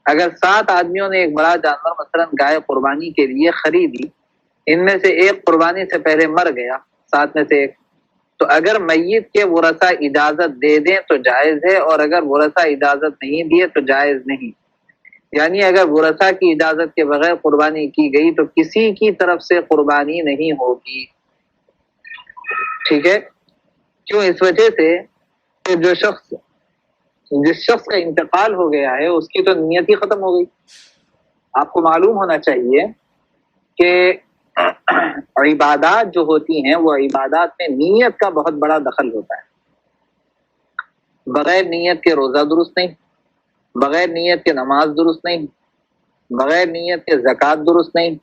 اگر 7 آدمیوں نے ایک بڑا جانور مثلا گائے قربانی کے لیے خریدی، ان میں سے ایک قربانی سے پہلے مر گیا، 7 میں سے ایک، تو اگر میت کے ورثہ اجازت دے دیں تو جائز ہے، اور اگر ورثہ اجازت نہیں دیے تو جائز نہیں. یعنی اگر ورثہ کی اجازت کے بغیر قربانی کی گئی تو کسی کی طرف سے قربانی نہیں ہوگی. ٹھیک ہے؟ کیوں؟ اس وجہ سے کہ جس شخص کا انتقال ہو گیا ہے اس کی تو نیت ہی ختم ہو گئی. آپ کو معلوم ہونا چاہیے کہ عبادات جو ہوتی ہیں وہ عبادات میں نیت کا بہت بڑا دخل ہوتا ہے. بغیر نیت کے روزہ درست نہیں، بغیر نیت کے نماز درست نہیں، بغیر نیت کے زکوٰۃ درست نہیں،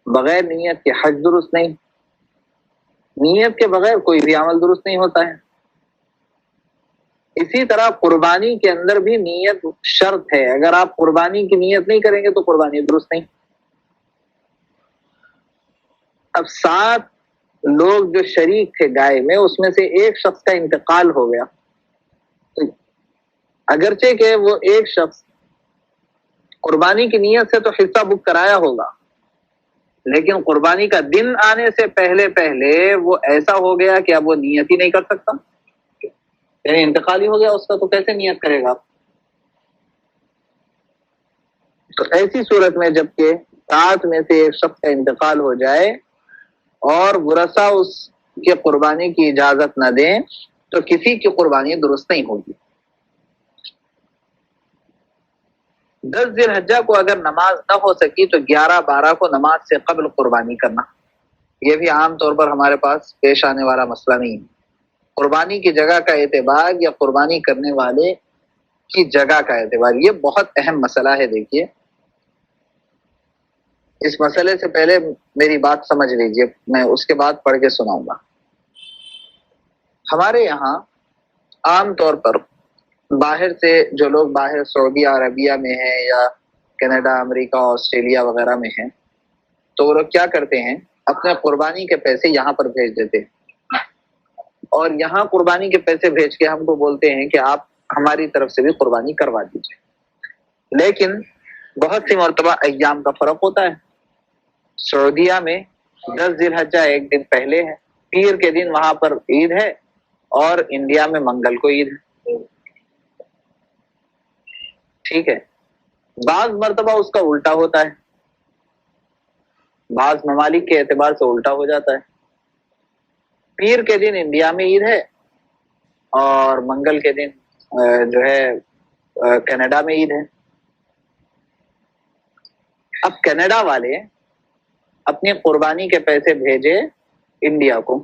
بغیر نیت کے حج درست نہیں. نیت کے بغیر کوئی بھی عمل درست نہیں ہوتا ہے. اسی طرح قربانی کے اندر بھی نیت شرط ہے. اگر آپ قربانی کی نیت نہیں کریں گے تو قربانی درست نہیں. اب 7 لوگ جو شریک تھے گائے میں، اس میں سے ایک شخص کا انتقال ہو گیا. اگرچہ کہ وہ ایک شخص قربانی کی نیت سے تو حصہ بک کرایا ہوگا، لیکن قربانی کا دن آنے سے پہلے پہلے وہ ایسا ہو گیا کہ اب وہ نیت ہی نہیں کر سکتا. یعنی انتقال ہی ہو گیا اس کا، تو کیسے نیت کرے گا؟ تو ایسی صورت میں جب کہ 7 میں سے ایک شخص کا انتقال ہو جائے اور ورثہ اس کے قربانی کی اجازت نہ دیں تو کسی کی قربانی درست نہیں ہوگی. 10 ذی الحجہ کو اگر نماز نہ ہو سکی تو 11-12 کو نماز سے قبل قربانی کرنا، یہ بھی عام طور پر ہمارے پاس پیش آنے والا مسئلہ نہیں ہے. قربانی کی جگہ کا اعتبار یا قربانی کرنے والے کی جگہ کا اعتبار، یہ بہت اہم مسئلہ ہے. دیکھیے، اس مسئلے سے پہلے میری بات سمجھ لیجئے، میں اس کے بعد پڑھ کے سناؤں گا. ہمارے یہاں عام طور پر باہر سے جو لوگ باہر سعودی عربیہ میں ہیں یا کینیڈا، امریکہ، آسٹریلیا وغیرہ میں ہیں، تو وہ لوگ کیا کرتے ہیں، اپنے قربانی کے پیسے یہاں پر بھیج دیتے ہیں، اور یہاں قربانی کے پیسے بھیج کے ہم کو بولتے ہیں کہ آپ ہماری طرف سے بھی قربانی کروا دیجیے. لیکن بہت سی مرتبہ ایام کا فرق ہوتا ہے. سعودیہ میں 10 ذی الحجہ ایک دن پہلے ہے، پیر کے دن وہاں پر عید ہے، اور انڈیا میں منگل کو عید ہے. ٹھیک ہے؟ بعض مرتبہ اس کا الٹا ہوتا ہے، بعض ممالک کے اعتبار سے الٹا ہو جاتا ہے. پیر کے دن انڈیا میں عید ہے اور منگل کے دن جو ہے کینیڈا میں عید ہے. اب کینیڈا والے اپنی قربانی کے پیسے بھیجے انڈیا کو،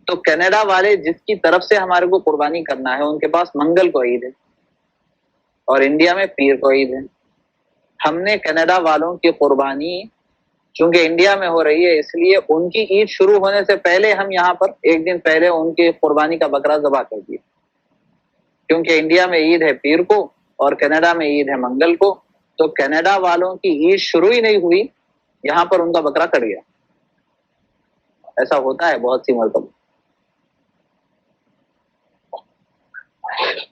تو کینیڈا والے جس کی طرف سے ہمارے کو قربانی کرنا ہے ان کے پاس منگل کو عید ہے اور انڈیا میں پیر کو عید ہے. ہم نے کینیڈا والوں کی قربانی چونکہ انڈیا میں ہو رہی ہے، اس لیے ان کی عید شروع ہونے سے پہلے ہم یہاں پر ایک دن پہلے ان کی قربانی کا بکرا ذبح کر دیا. کیونکہ انڈیا میں عید ہے پیر کو اور کینیڈا میں عید ہے منگل کو، تو کینیڈا والوں کی عید شروع ہی نہیں ہوئی یہاں پر ان کا بکرا کٹ گیا. ایسا ہوتا ہے بہت سی مرتبہ.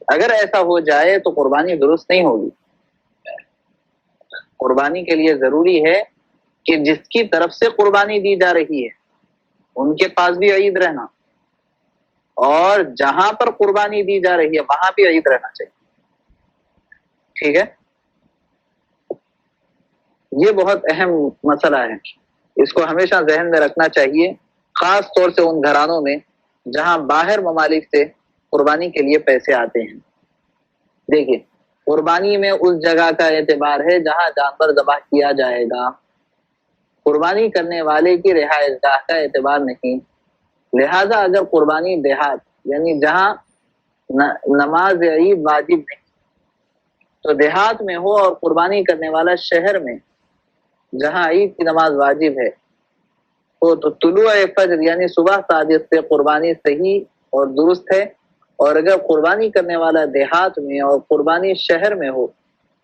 اگر ایسا ہو جائے تو قربانی درست نہیں ہوگی. قربانی کے لیے ضروری ہے کہ جس کی طرف سے قربانی دی جا رہی ہے ان کے پاس بھی عید رہنا, اور جہاں پر قربانی دی جا رہی ہے وہاں بھی عید رہنا چاہیے. ٹھیک ہے, یہ بہت اہم مسئلہ ہے, اس کو ہمیشہ ذہن میں رکھنا چاہیے, خاص طور سے ان گھرانوں میں جہاں باہر ممالک سے قربانی کے لیے پیسے آتے ہیں. دیکھیے, قربانی میں اس جگہ کا اعتبار ہے جہاں جانور ذبح کیا جائے گا, قربانی کرنے والے کی رہائش گاہ کا اعتبار نہیں. لہذا اگر قربانی دیہات یعنی جہاں نماز عید واجب نہیں تو دیہات میں ہو, اور قربانی کرنے والا شہر میں جہاں عید کی نماز واجب ہے ہو, تو طلوع فجر یعنی صبح صادق سے قربانی صحیح اور درست ہے. اور اگر قربانی کرنے والا دیہات میں اور قربانی شہر میں ہو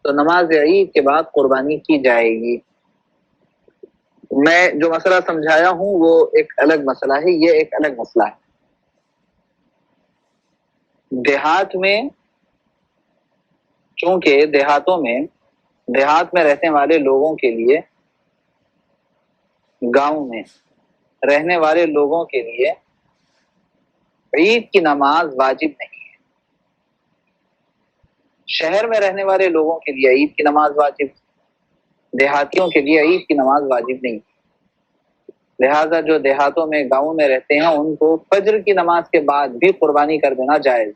تو نماز عید کے بعد قربانی کی جائے گی. میں جو مسئلہ سمجھایا ہوں وہ ایک الگ مسئلہ ہے, یہ ایک الگ مسئلہ ہے. دیہات میں, چونکہ دیہات میں رہنے والے لوگوں کے لیے, گاؤں میں رہنے والے لوگوں کے لیے عید کی نماز واجب نہیں ہے. شہر میں رہنے والے لوگوں کے لیے عید کی نماز واجب, دیہاتیوں کے لیے عید کی نماز واجب نہیں. لہذا جو دیہاتوں میں گاؤں میں رہتے ہیں ان کو فجر کی نماز کے بعد بھی قربانی کر دینا جائز.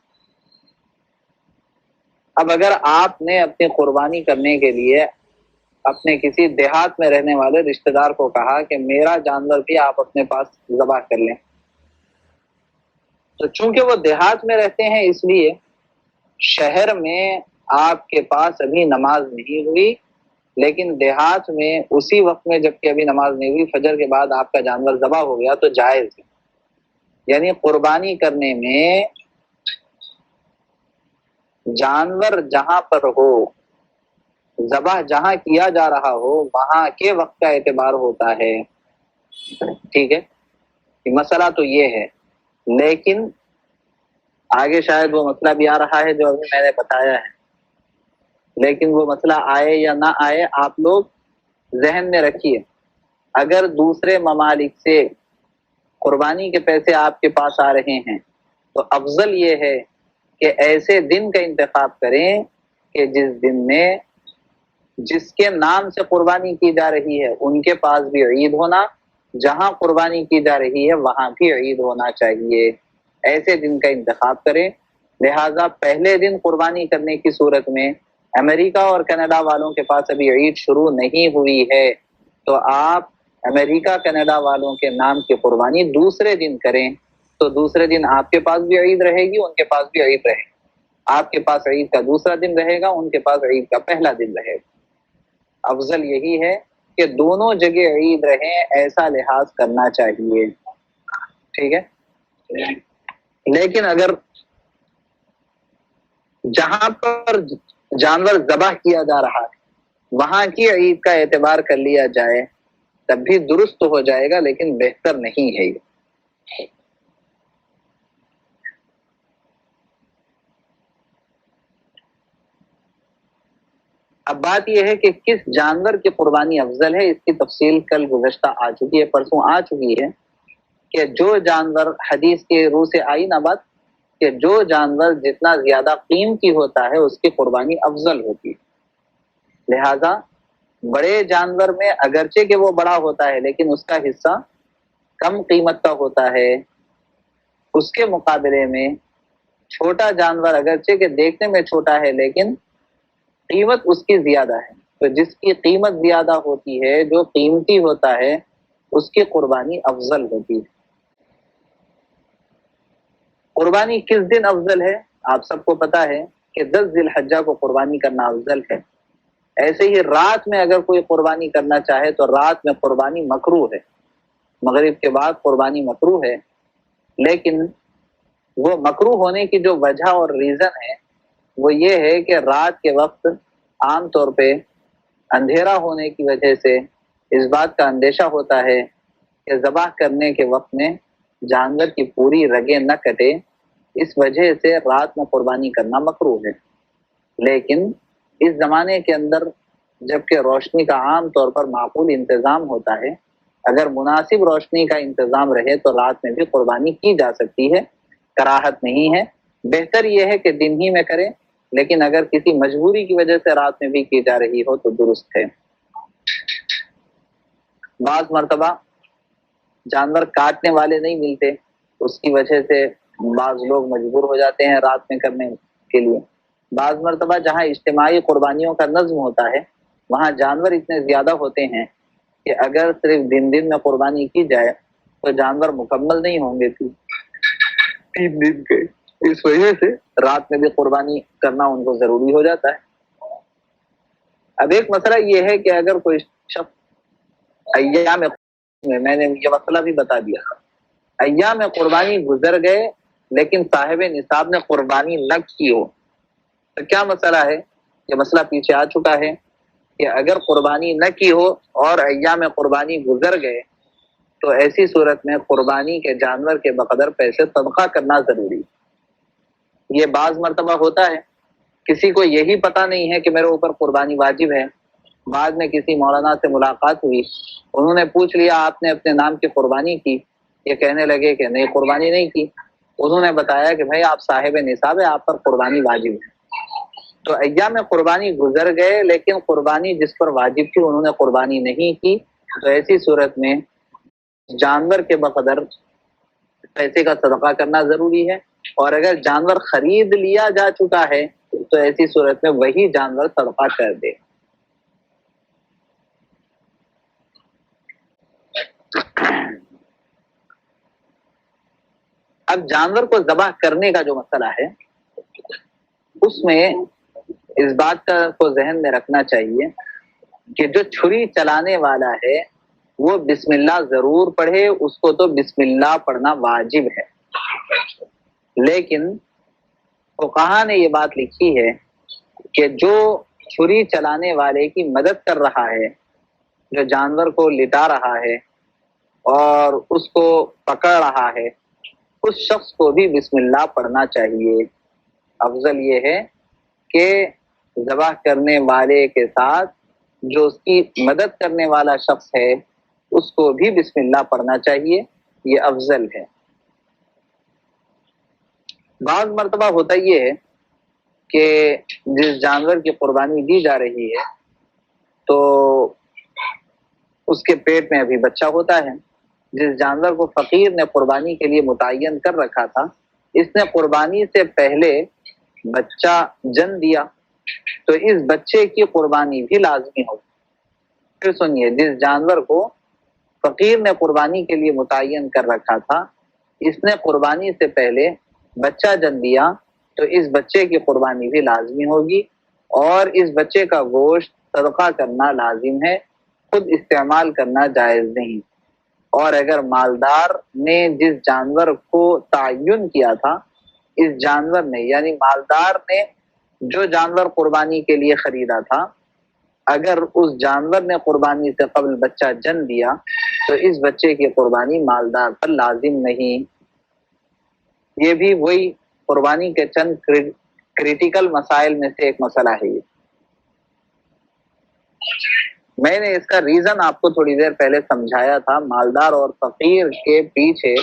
اب اگر آپ نے اپنی قربانی کرنے کے لیے اپنے کسی دیہات میں رہنے والے رشتہ دار کو کہا کہ میرا جانور بھی آپ اپنے پاس ذبح کر لیں, تو چونکہ وہ دیہات میں رہتے ہیں اس لیے شہر میں آپ کے پاس ابھی نماز نہیں ہوئی, لیکن دیہات میں اسی وقت میں جب کہ ابھی نماز نہیں ہوئی فجر کے بعد آپ کا جانور ذبح ہو گیا تو جائز ہے. یعنی قربانی کرنے میں جانور جہاں پر ہو, ذبح جہاں کیا جا رہا ہو وہاں کے وقت کا اعتبار ہوتا ہے. ٹھیک ہے, مسئلہ تو یہ ہے. لیکن آگے شاید وہ مسئلہ بھی آ رہا ہے جو ابھی میں نے بتایا ہے, لیکن وہ مسئلہ آئے یا نہ آئے آپ لوگ ذہن میں رکھیے. اگر دوسرے ممالک سے قربانی کے پیسے آپ کے پاس آ رہے ہیں تو افضل یہ ہے کہ ایسے دن کا انتخاب کریں کہ جس دن میں جس کے نام سے قربانی کی جا رہی ہے ان کے پاس بھی عید ہونا, جہاں قربانی کی جا رہی ہے وہاں بھی عید ہونا چاہیے. ایسے دن کا انتخاب کریں. لہذا پہلے دن قربانی کرنے کی صورت میں امریکہ اور کینیڈا والوں کے پاس ابھی عید شروع نہیں ہوئی ہے تو آپ امریکہ کینیڈا والوں کے نام کی قربانی دوسرے دن کریں, تو دوسرے دن آپ کے پاس بھی عید رہے گی, ان کے پاس بھی عید رہے گی. آپ کے پاس عید کا دوسرا دن رہے گا, ان کے پاس عید کا پہلا دن رہے گا. افضل یہی ہے کہ دونوں جگہ عید رہیں, ایسا لحاظ کرنا چاہیے. ٹھیک ہے, لیکن اگر جہاں پر جانور ذبح کیا جا رہا ہے وہاں کی عید کا اعتبار کر لیا جائے تب بھی درست ہو جائے گا, لیکن بہتر نہیں ہے یہ. اب بات یہ ہے کہ کس جانور کی قربانی افضل ہے, اس کی تفصیل کل گزشتہ آ چکی ہے, پرسوں آ چکی ہے کہ جو جانور حدیث کے روح سے آئی نا بات کہ جو جانور جتنا زیادہ قیمتی ہوتا ہے اس کی قربانی افضل ہوتی ہے. لہذا بڑے جانور میں اگرچہ کہ وہ بڑا ہوتا ہے لیکن اس کا حصہ کم قیمت کا ہوتا ہے, اس کے مقابلے میں چھوٹا جانور اگرچہ کہ دیکھنے میں چھوٹا ہے لیکن قیمت اس کی زیادہ ہے. تو جس کی قیمت زیادہ ہوتی ہے, جو قیمتی ہوتا ہے, اس کی قربانی افضل ہوتی ہے. قربانی کس دن افضل ہے آپ سب کو پتا ہے کہ 10 ذی الحجہ کو قربانی کرنا افضل ہے. ایسے ہی رات میں اگر کوئی قربانی کرنا چاہے تو رات میں قربانی مکروہ ہے, مغرب کے بعد قربانی مکروہ ہے. لیکن وہ مکروہ ہونے کی جو وجہ اور ریزن ہے وہ یہ ہے کہ رات کے وقت عام طور پہ اندھیرا ہونے کی وجہ سے اس بات کا اندیشہ ہوتا ہے کہ ذبح کرنے کے وقت میں جانور کی پوری رگیں نہ کٹے، اس وجہ سے رات میں قربانی کرنا مکروہ ہے۔ لیکن اس زمانے کے اندر جبکہ روشنی کا عام طور پر معقول انتظام ہوتا ہے، اگر مناسب روشنی کا انتظام رہے تو رات میں بھی قربانی کی جا سکتی ہے، کراہت نہیں ہے۔ بہتر یہ ہے کہ دن ہی میں کریں، لیکن اگر کسی مجبوری کی وجہ سے رات میں بھی کی جا رہی ہو تو درست ہے۔ بعض مرتبہ جانور کاٹنے والے نہیں ملتے، اس کی وجہ سے بعض لوگ مجبور ہو جاتے ہیں رات میں کرنے کے لیے۔ بعض مرتبہ جہاں اجتماعی قربانیوں کا نظم ہوتا ہے وہاں جانور اتنے زیادہ ہوتے ہیں کہ اگر صرف دن میں قربانی کی جائے تو جانور مکمل نہیں ہوں گے 3 دن کے، اس وجہ سے رات میں بھی قربانی کرنا ان کو ضروری ہو جاتا ہے۔ اب ایک مسئلہ یہ ہے کہ اگر کوئی شخص ایام میں نے یہ مسئلہ بھی بتا دیا، ایام قربانی گزر گئے لیکن صاحب نصاب نے قربانی نہ کی ہو تو کیا مسئلہ ہے؟ یہ مسئلہ پیچھے آ چکا ہے کہ اگر قربانی نہ کی ہو اور ایام قربانی گزر گئے تو ایسی صورت میں قربانی کے جانور کے بقدر پیسے صدقہ کرنا ضروری۔ یہ بعض مرتبہ ہوتا ہے کسی کو یہی پتہ نہیں ہے کہ میرے اوپر قربانی واجب ہے، بعد میں کسی مولانا سے ملاقات ہوئی، انہوں نے پوچھ لیا آپ نے اپنے نام کی قربانی کی؟ یہ کہنے لگے کہ نہیں قربانی نہیں کی۔ انہوں نے بتایا کہ بھائی آپ صاحب نصاب ہے، آپ پر قربانی واجب ہے۔ تو ایام قربانی گزر گئے لیکن قربانی جس پر واجب تھی انہوں نے قربانی نہیں کی، تو ایسی صورت میں جانور کے بقدر پیسے کا صدقہ کرنا ضروری ہے، اور اگر جانور خرید لیا جا چکا ہے تو ایسی صورت میں وہی جانور صدقہ کر دے۔ اب جانور کو ذبح کرنے کا جو مسئلہ ہے اس میں اس بات کو ذہن میں رکھنا چاہیے کہ جو چھری چلانے والا ہے وہ بسم اللہ ضرور پڑھے، اس کو تو بسم اللہ پڑھنا واجب ہے، لیکن فقہا نے یہ بات لکھی ہے کہ جو چھری چلانے والے کی مدد کر رہا ہے، جو جانور کو لٹا رہا ہے اور اس کو پکڑ رہا ہے، اس شخص کو بھی بسم اللہ پڑھنا چاہیے۔ افضل یہ ہے کہ ذبح کرنے والے کے ساتھ جو اس کی مدد کرنے والا شخص ہے اس کو بھی بسم اللہ پڑھنا چاہیے، یہ افضل ہے۔ بعض مرتبہ ہوتا یہ ہے کہ جس جانور کی قربانی دی جا رہی ہے تو اس کے پیٹ میں ابھی بچہ ہوتا ہے، جس جانور کو فقیر نے قربانی کے لیے متعین کر رکھا تھا اس نے قربانی سے پہلے بچہ جن دیا، تو اس بچے کی قربانی بھی لازمی ہوگی۔ پھر سنیے، جس جانور کو فقیر نے قربانی کے لیے متعین کر رکھا تھا اس نے قربانی سے پہلے بچہ جن دیا تو اس بچے کی قربانی بھی لازمی ہوگی، اور اس بچے کا گوشت صدقہ کرنا لازم ہے، خود استعمال کرنا جائز نہیں۔ اور اگر مالدار نے جس جانور کو تعین کیا تھا، اس جانور نے یعنی مالدار نے جو جانور قربانی کے لیے خریدا تھا، اگر اس جانور نے قربانی سے قبل بچہ جن دیا تو اس بچے کی قربانی مالدار پر لازم نہیں۔ یہ بھی وہی قربانی کے چند کریٹیکل مسائل میں سے ایک مسئلہ ہے۔ یہ میں نے اس کا ریزن آپ کو تھوڑی دیر پہلے سمجھایا تھا، مالدار اور فقیر کے پیچھے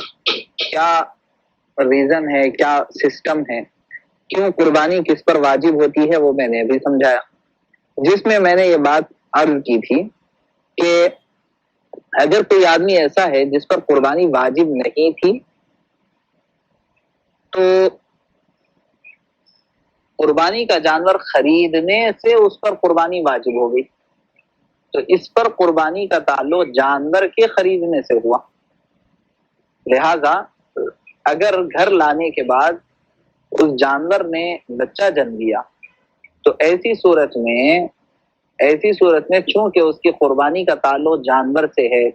کیا ریزن ہے، کیا سسٹم ہے، کیوں قربانی کس پر واجب ہوتی ہے، وہ میں نے بھی سمجھایا، جس میں میں نے یہ بات عرض کی تھی کہ اگر کوئی آدمی ایسا ہے جس پر قربانی واجب نہیں تھی تو قربانی کا جانور خریدنے سے اس پر قربانی واجب ہو گئی، تو اس پر قربانی کا تعلق جانور کے خریدنے سے ہوا۔ لہذا اگر گھر لانے کے بعد اس جانور نے بچہ جن دیا تو ایسی صورت میں چونکہ اس کی قربانی کا تعلق جانور سے ہے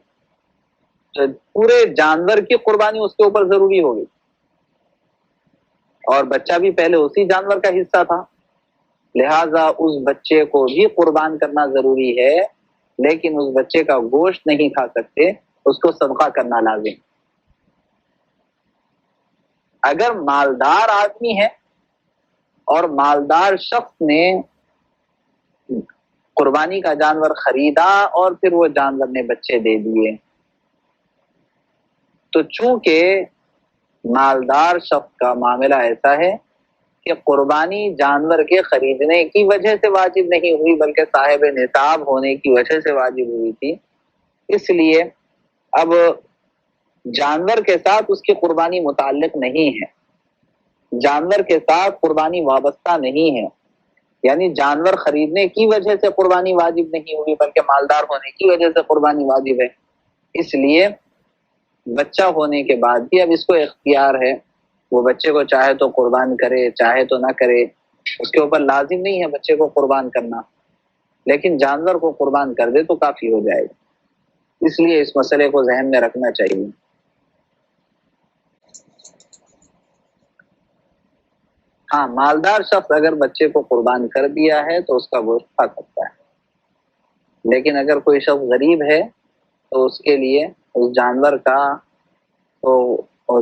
تو پورے جانور کی قربانی اس کے اوپر ضروری ہوگی، اور بچہ بھی پہلے اسی جانور کا حصہ تھا، لہذا اس بچے کو بھی قربان کرنا ضروری ہے، لیکن اس بچے کا گوشت نہیں کھا سکتے، اس کو صدقہ کرنا لازم۔ اگر مالدار آدمی ہے اور مالدار شخص نے قربانی کا جانور خریدا اور پھر وہ جانور نے بچے دے دیے، تو چونکہ مالدار شخص کا معاملہ ایسا ہے کہ قربانی جانور کے خریدنے کی وجہ سے واجب نہیں ہوئی بلکہ صاحب نصاب ہونے کی وجہ سے واجب ہوئی تھی، اس لیے اب جانور کے ساتھ اس کی قربانی متعلق نہیں ہے، جانور کے ساتھ قربانی وابستہ نہیں ہے، یعنی جانور خریدنے کی وجہ سے قربانی واجب نہیں ہوئی بلکہ مالدار ہونے کی وجہ سے قربانی واجب ہے۔ اس لیے بچہ ہونے کے بعد بھی اب اس کو اختیار ہے، وہ بچے کو چاہے تو قربان کرے چاہے تو نہ کرے، اس کے اوپر لازم نہیں ہے بچے کو قربان کرنا، لیکن جانور کو قربان کر دے تو کافی ہو جائے گا۔ اس لیے اس مسئلے کو ذہن میں رکھنا چاہیے۔ ہاں، مالدار شخص اگر بچے کو قربان کر دیا ہے تو اس کا گوشت کھا سکتا ہے، لیکن اگر کوئی شخص غریب ہے تو اس کے لیے اس جانور کا تو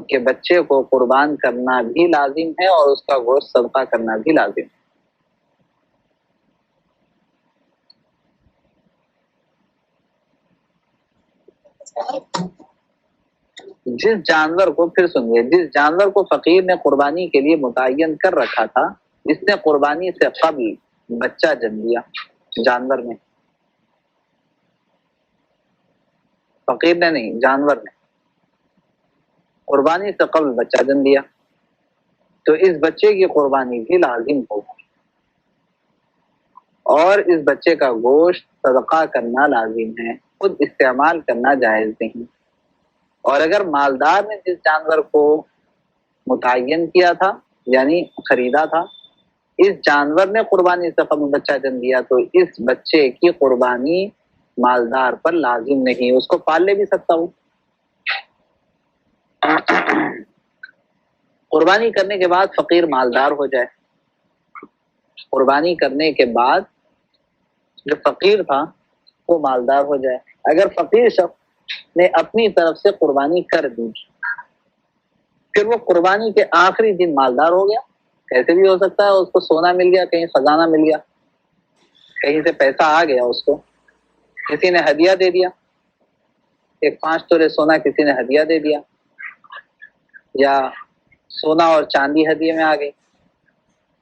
کے بچے کو قربان کرنا بھی لازم ہے اور اس کا گوشت صدقہ کرنا بھی لازم ہے۔ جس جانور کو پھر سنیے، جس جانور کو فقیر نے قربانی کے لیے متعین کر رکھا تھا، اس نے قربانی سے قبل بچہ جن لیا، جانور نے، فقیر نے نہیں، جانور نے قربانی سے قبل بچہ جن لیا، تو اس بچے کی قربانی بھی لازم ہوگی اور اس بچے کا گوشت صدقہ کرنا لازم ہے، خود استعمال کرنا جائز نہیں۔ اور اگر مالدار نے جس جانور کو متعین کیا تھا یعنی خریدا تھا، اس جانور نے قربانی سے قبل بچہ جن دیا تو اس بچے کی قربانی مالدار پر لازم نہیں، اس کو پال لے بھی سکتا ہوں۔ قربانی کرنے کے بعد فقیر مالدار ہو جائے، قربانی کرنے کے بعد جو فقیر تھا وہ مالدار ہو جائے، اگر فقیر شخص نے اپنی طرف سے قربانی کر دی پھر وہ قربانی کے آخری دن مالدار ہو گیا، کیسے بھی ہو سکتا ہے، اس کو سونا مل گیا، کہیں خزانہ مل گیا، کہیں سے پیسہ آ گیا، اس کو کسی نے ہدیہ دے دیا، ایک 5 تولے سونا کسی نے ہدیہ دے دیا، یا سونا اور چاندی ہدیے میں آ گئی،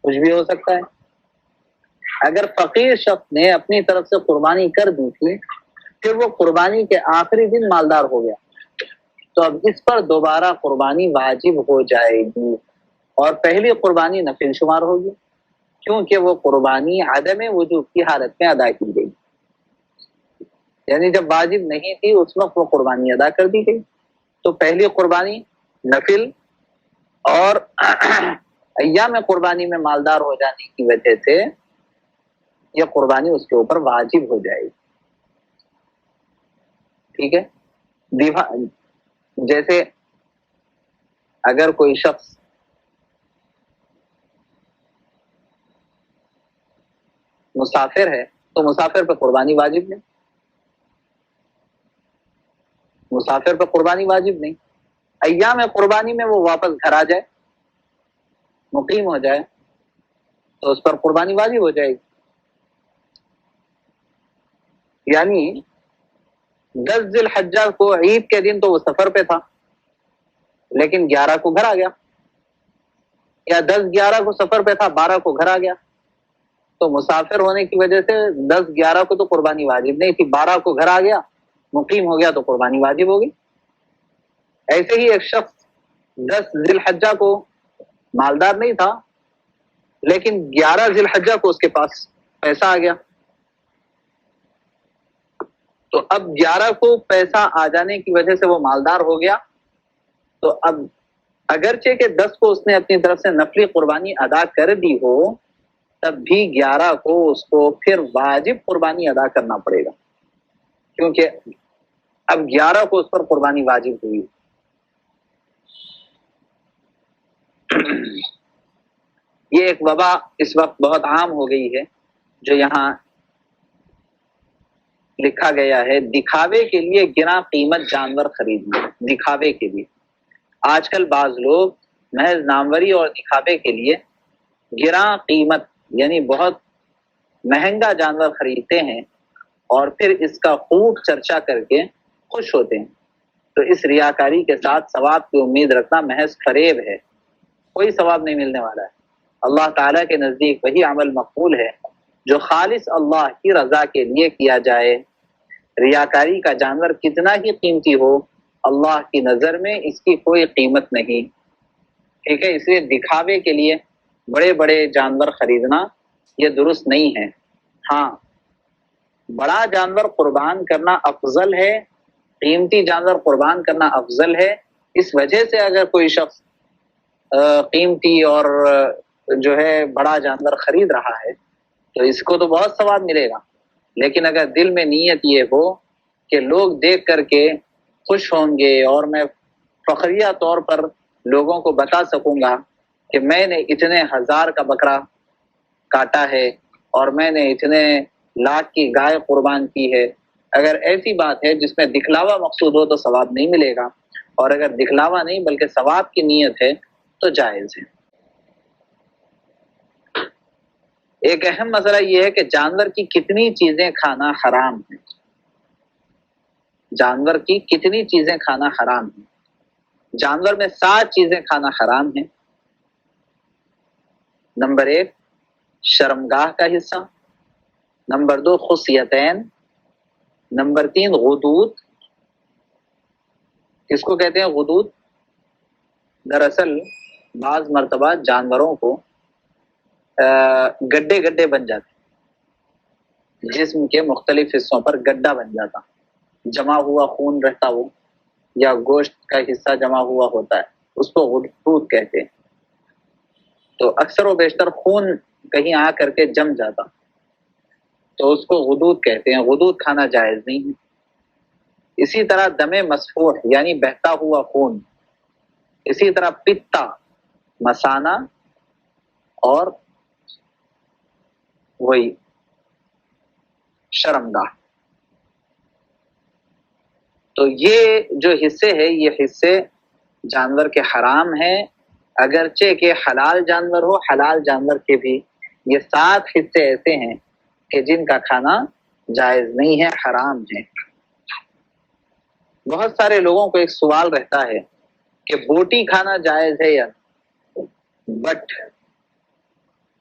کچھ بھی ہو سکتا ہے۔ اگر فقیر شخص نے اپنی طرف سے قربانی کر دی تھی پھر وہ قربانی کے آخری دن مالدار ہو گیا تو اب اس پر دوبارہ قربانی واجب ہو جائے گی اور پہلی قربانی نفل شمار ہوگی کیونکہ وہ قربانی عدم وجوب کی حالت میں ادا کی گئی، یعنی جب واجب نہیں تھی اس وقت وہ قربانی ادا کر دی گئی، تو پہلی قربانی نفل اور ایام قربانی میں مالدار ہو جانے کی وجہ سے یہ قربانی اس کے اوپر واجب ہو جائے گی۔ ٹھیک ہے، جیسے اگر کوئی شخص مسافر ہے تو مسافر پہ قربانی واجب نہیں، مسافر پہ قربانی واجب نہیں، ایام قربانی میں وہ واپس گھر آ جائے، مقیم ہو جائے تو اس پر قربانی واجب ہو جائے گی۔ یعنی 10 ذی الحجہ کو عید کے دن تو وہ سفر پہ تھا لیکن 11 کو گھر آ گیا، یا 10-11 کو سفر پہ تھا 12 کو گھر آ گیا، تو مسافر ہونے کی وجہ سے 10-11 کو تو قربانی واجب نہیں تھی، 12 کو گھر آ گیا مقیم ہو گیا تو قربانی واجب ہوگی۔ ایسے ہی ایک شخص 10 ذی الحجہ کو مالدار نہیں تھا لیکن 11 ذی الحجہ کو اس کے پاس پیسہ آ گیا، تو اب 11 کو پیسہ آ جانے کی وجہ سے وہ مالدار ہو گیا، تو اب اگرچہ کہ 10 کو اس نے اپنی طرف سے نفلی قربانی ادا کر دی ہو تب بھی 11 کو اس کو پھر واجب قربانی ادا کرنا پڑے گا کیونکہ اب 11 کو اس پر قربانی واجب ہوئی۔ یہ ایک وبا اس وقت بہت عام ہو گئی ہے جو یہاں لکھا گیا ہے دکھاوے کے لیے گراں قیمت جانور خریدنا، دکھاوے کے لیے۔ آج کل بعض لوگ محض ناموری اور دکھاوے کے لیے گراں قیمت یعنی بہت مہنگا جانور خریدتے ہیں اور پھر اس کا خوب چرچا کر کے خوش ہوتے ہیں۔ تو اس ریاکاری کے ساتھ ثواب کی امید رکھنا محض فریب ہے، کوئی ثواب نہیں ملنے والا ہے۔ اللہ تعالیٰ کے نزدیک وہی عمل مقبول ہے جو خالص اللہ کی رضا کے لیے کیا جائے۔ ریاکاری کا جانور کتنا ہی قیمتی ہو، اللہ کی نظر میں اس کی کوئی قیمت نہیں، ٹھیک ہے۔ اس لیے دکھاوے کے لیے بڑے بڑے جانور خریدنا یہ درست نہیں ہے۔ ہاں، بڑا جانور قربان کرنا افضل ہے، قیمتی جانور قربان کرنا افضل ہے۔ اس وجہ سے اگر کوئی شخص قیمتی اور جو ہے بڑا جانور خرید رہا ہے تو اس کو تو بہت ثواب ملے گا، لیکن اگر دل میں نیت یہ ہو کہ لوگ دیکھ کر کے خوش ہوں گے اور میں فخریہ طور پر لوگوں کو بتا سکوں گا کہ میں نے اتنے ہزار کا بکرا کاٹا ہے اور میں نے اتنے لاکھ کی گائے قربان کی ہے، اگر ایسی بات ہے جس میں دکھلاوا مقصود ہو تو ثواب نہیں ملے گا، اور اگر دکھلاوا نہیں بلکہ ثواب کی نیت ہے تو جائز ہے۔ ایک اہم مسئلہ یہ ہے کہ جانور کی کتنی چیزیں کھانا حرام ہے۔ جانور کی کتنی چیزیں کھانا حرام ہے۔ جانور میں 7 چیزیں کھانا حرام ہیں۔ نمبر 1 شرمگاہ کا حصہ، نمبر 2 خصیتین، نمبر 3 غدود۔ کس کو کہتے ہیں غدود؟ دراصل بعض مرتبہ جانوروں کو گڈھے گڈھے بن جاتے، جسم کے مختلف حصوں پر گڈھا بن جاتا، جمع ہوا خون رہتا وہ، یا گوشت کا حصہ جمع ہوا ہوتا ہے، اس کو غدود کہتے ہیں۔ تو اکثر و بیشتر خون کہیں آ کر کے جم جاتا تو اس کو غدود کہتے ہیں۔ غدود کھانا جائز نہیں ہے۔ اسی طرح دم مسفوح یعنی بہتا ہوا خون، اسی طرح پتا، مثانہ اور وہی شرمگاہ، تو یہ جو حصے ہیں یہ حصے جانور کے حرام ہیں، اگرچہ کہ حلال جانور ہو۔ حلال جانور کے بھی یہ 7 حصے ایسے ہیں کہ جن کا کھانا جائز نہیں ہے، حرام ہے۔ بہت سارے لوگوں کو ایک سوال رہتا ہے کہ بوٹی کھانا جائز ہے یا بٹ۔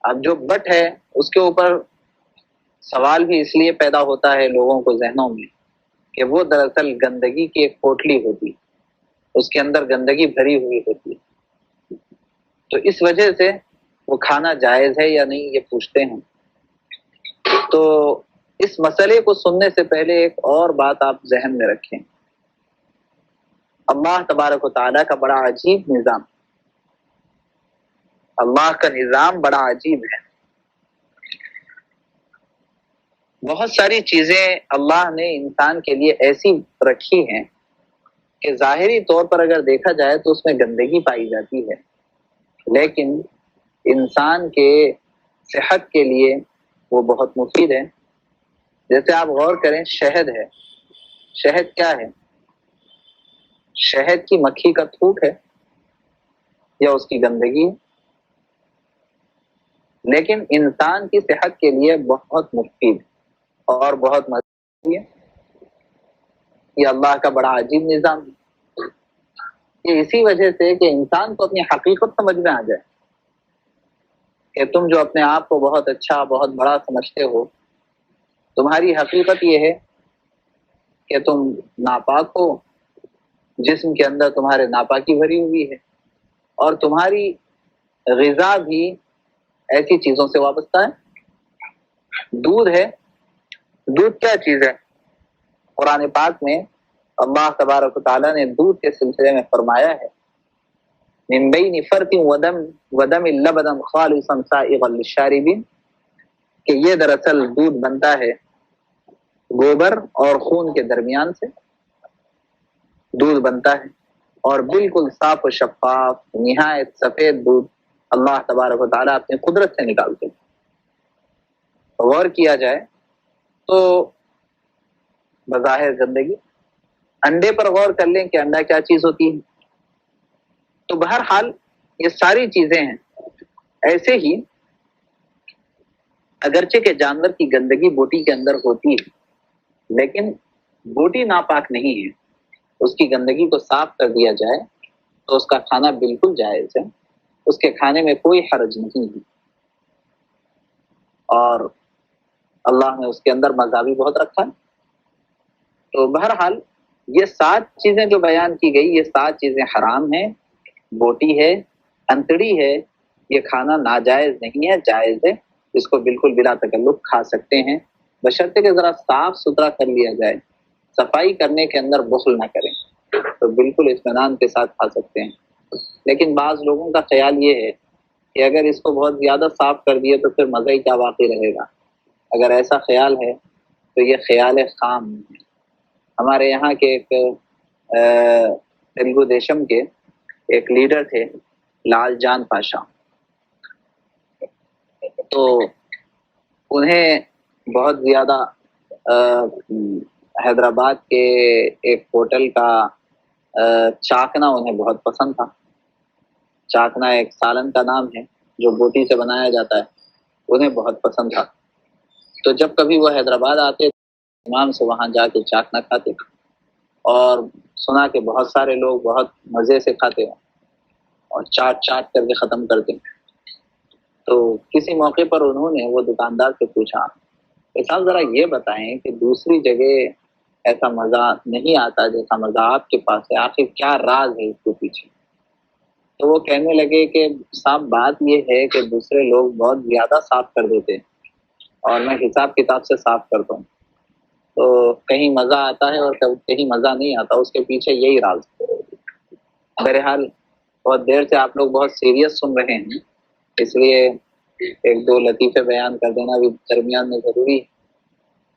اب جو بٹ ہے اس کے اوپر سوال بھی اس لیے پیدا ہوتا ہے لوگوں کو ذہنوں میں کہ وہ دراصل گندگی کی ایک پوٹلی ہوتی، اس کے اندر گندگی بھری ہوئی ہوتی، تو اس وجہ سے وہ کھانا جائز ہے یا نہیں یہ پوچھتے ہیں۔ تو اس مسئلے کو سننے سے پہلے ایک اور بات آپ ذہن میں رکھیں۔ اللہ تبارک و تعالیٰ کا بڑا عجیب نظام، اللہ کا نظام بڑا عجیب ہے۔ بہت ساری چیزیں اللہ نے انسان کے لیے ایسی رکھی ہیں کہ ظاہری طور پر اگر دیکھا جائے تو اس میں گندگی پائی جاتی ہے، لیکن انسان کے صحت کے لیے وہ بہت مفید ہے۔ جیسے آپ غور کریں، شہد ہے، شہد کیا ہے؟ شہد کی مکھی کا تھوک ہے یا اس کی گندگی ہے، لیکن انسان کی صحت کے لیے بہت مفید اور بہت مزید ہے۔ یہ اللہ کا بڑا عجیب نظام ہے۔ یہ اسی وجہ سے کہ انسان کو اپنی حقیقت سمجھ میں آ جائے کہ تم جو اپنے آپ کو بہت اچھا بہت بڑا سمجھتے ہو، تمہاری حقیقت یہ ہے کہ تم ناپاک ہو، جسم کے اندر تمہارے ناپاکی بھری ہوئی ہے، اور تمہاری غذا بھی ایسی چیزوں سے وابستہ ہے۔ دودھ ہے، دودھ کیا چیز ہے؟ قرآن پاک میں اللہ تبارک و تعالیٰ نے دودھ کے سلسلے میں فرمایا ہے من بین فرث ودم لبنا خالصا سائغا للشاربین، کہ یہ دراصل دودھ بنتا ہے گوبر اور خون کے درمیان سے دودھ بنتا ہے، اور بالکل صاف و شفاف نہایت سفید دودھ اللہ تبارک و تعالیٰ اپنی قدرت سے نکالتے ہیں۔ غور کیا جائے تو بظاہر گندگی. انڈے پر غور کر لیں کہ انڈا کیا چیز ہوتی ہے. تو بہرحال یہ ساری چیزیں ہیں. ایسے ہی اگرچہ کہ جانور کی گندگی بوٹی کے اندر ہوتی ہے لیکن بوٹی ناپاک نہیں ہے. اس کی گندگی کو صاف کر دیا جائے تو اس کا کھانا بالکل جائز ہے. اس کے کھانے میں کوئی حرج نہیں ہے اور اللہ نے اس کے اندر مزہ بھی بہت رکھا ہے. تو بہرحال یہ 7 چیزیں جو بیان کی گئی یہ 7 چیزیں حرام ہیں. بوٹی ہے, انتڑی ہے, یہ کھانا ناجائز نہیں ہے, جائز ہے. اس کو بالکل بلا تکلف کھا سکتے ہیں بشرطے کہ ذرا صاف ستھرا کر لیا جائے. صفائی کرنے کے اندر بخل نہ کریں تو بالکل اطمینان کے ساتھ کھا سکتے ہیں. لیکن بعض لوگوں کا خیال یہ ہے کہ اگر اس کو بہت زیادہ صاف کر دیے تو پھر مزہ ہی کیا باقی رہے گا. اگر ایسا خیال ہے تو یہ خیال خام ہے. ہمارے یہاں کے ایک تیلگو دیشم کے ایک لیڈر تھے لال جان پاشا. تو انہیں بہت زیادہ حیدرآباد کے ایک ہوٹل کا چاکنا انہیں بہت پسند تھا. چاکنا ایک سالن کا نام ہے جو بوٹی سے بنایا جاتا ہے. انہیں بہت پسند تھا. تو جب کبھی وہ حیدرآباد آتے امام سے وہاں جا کے چاکنا کھاتے اور سنا کہ بہت سارے لوگ بہت مزے سے کھاتے ہیں اور چاٹ کر کے ختم کرتے. تو کسی موقع پر انہوں نے وہ دکاندار سے پوچھا کہ صاحب ذرا یہ بتائیں کہ دوسری جگہ ایسا مزہ نہیں آتا جیسا مزہ آپ کے پاس ہے, آخر کیا راز ہے اس کے پیچھے. تو وہ کہنے لگے کہ صاحب بات یہ ہے کہ دوسرے لوگ بہت زیادہ صاف کر دیتے اور میں حساب کتاب سے صاف کرتا ہوں. تو کہیں مزہ آتا ہے اور کہیں مزہ نہیں آتا, اس کے پیچھے یہی راز ہے. بہرحال بہت دیر سے آپ لوگ بہت سیریس سن رہے ہیں اس لیے 1-2 لطیفے بیان کر دینا بھی درمیان میں ضروری ہے.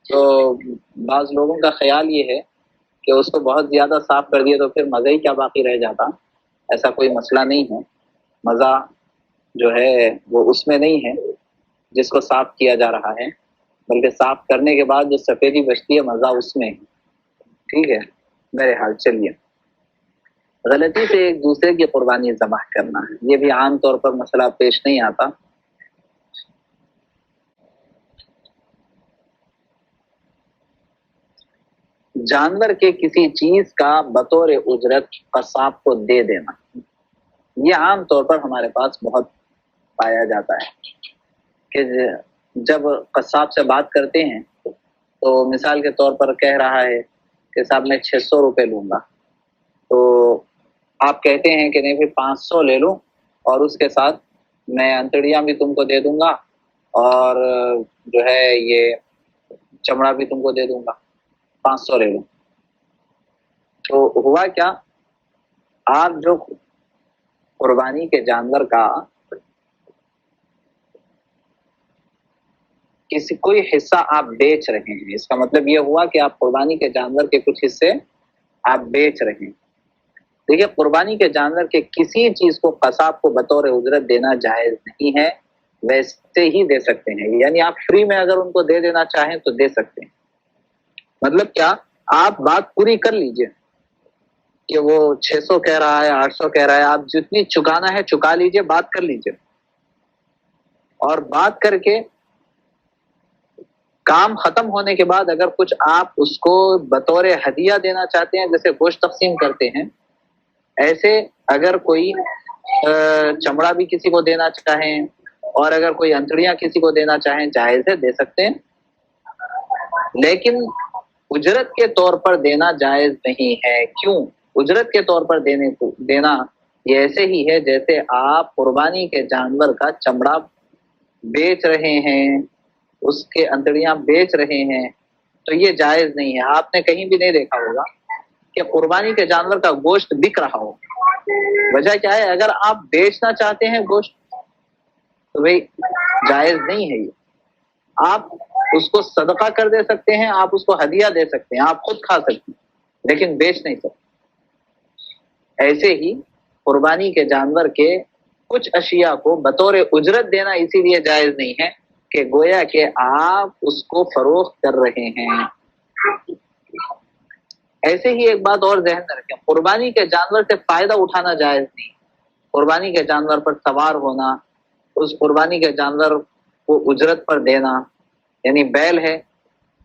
تو بعض لوگوں کا خیال یہ ہے کہ اس کو بہت زیادہ صاف کر دیا تو پھر مزہ ہی کیا باقی رہ جاتا. ایسا کوئی مسئلہ نہیں ہے. مزہ جو ہے وہ اس میں نہیں ہے جس کو صاف کیا جا رہا ہے, بلکہ صاف کرنے کے بعد جو سفیدی بچتی ہے مزہ اس میں ہے. ٹھیک ہے. میرے حال چلیے, غلطی سے ایک دوسرے کی قربانی ذبح کرنا یہ بھی عام طور پر مسئلہ پیش نہیں آتا. جانور کے کسی چیز کا بطور اجرت قصاب کو دے دینا یہ عام طور پر ہمارے پاس بہت پایا جاتا ہے کہ جب قصاب سے بات کرتے ہیں تو مثال کے طور پر کہہ رہا ہے کہ صاحب میں 600 روپے لوں گا. تو آپ کہتے ہیں کہ نہیں پھر 500 لے لوں اور اس کے ساتھ میں انتڑیاں بھی تم کو دے دوں گا اور جو ہے یہ چمڑا بھی تم کو دے دوں گا, 500 لے لوں. تو ہوا کیا, آپ جو قربانی کے جانور کا کوئی حصہ آپ بیچ رہے ہیں, اس کا مطلب یہ ہوا کہ آپ قربانی کے جانور کے کچھ حصے آپ بیچ رہے ہیں. دیکھیے قربانی کے جانور کے کسی چیز کو قصاب کو بطور اجرت دینا جائز نہیں ہے, ویسے ہی دے سکتے ہیں. یعنی آپ فری میں اگر ان کو دے دینا چاہیں تو دے سکتے ہیں. مطلب کیا, آپ بات پوری کر لیجئے کہ وہ 600 کہہ رہا ہے 800 کہہ رہا ہے, آپ جتنی چکانا ہے چکا لیجئے, بات کر لیجئے. اور بات کر کے کام ختم ہونے کے بعد اگر کچھ آپ اس کو بطور ہدیہ دینا چاہتے ہیں, جیسے گوشت تقسیم کرتے ہیں, ایسے اگر کوئی چمڑا بھی کسی کو دینا چاہیں اور اگر کوئی انتڑیاں کسی کو دینا چاہیں جائز ہے, دے سکتے ہیں. لیکن اجرت کے طور پر دینا جائز نہیں ہے. کیوں؟ اجرت کے طور پر دینا یہ ایسے ہی ہے جیسے آپ قربانی کے جانور کا چمڑا بیچ رہے ہیں, اس کے انتڑیاں بیچ رہے ہیں, تو یہ جائز نہیں ہے. آپ نے کہیں بھی نہیں دیکھا ہوگا کہ قربانی کے جانور کا گوشت بک رہا ہو. وجہ کیا ہے, اگر آپ بیچنا چاہتے ہیں گوشت تو بھئی جائز نہیں ہے. یہ آپ اس کو صدقہ کر دے سکتے ہیں, آپ اس کو ہدیہ دے سکتے ہیں, آپ خود کھا سکتے ہیں, لیکن بیچ نہیں سکتے. ایسے ہی قربانی کے جانور کے کچھ اشیاء کو بطور اجرت دینا اسی لیے جائز نہیں ہے کہ گویا کہ آپ اس کو فروخت کر رہے ہیں. ایسے ہی ایک بات اور ذہن میں رکھیں، قربانی کے جانور سے فائدہ اٹھانا جائز نہیں۔ قربانی کے جانور پر سوار ہونا، اس قربانی کے جانور کو اجرت پر دینا، یعنی بیل ہے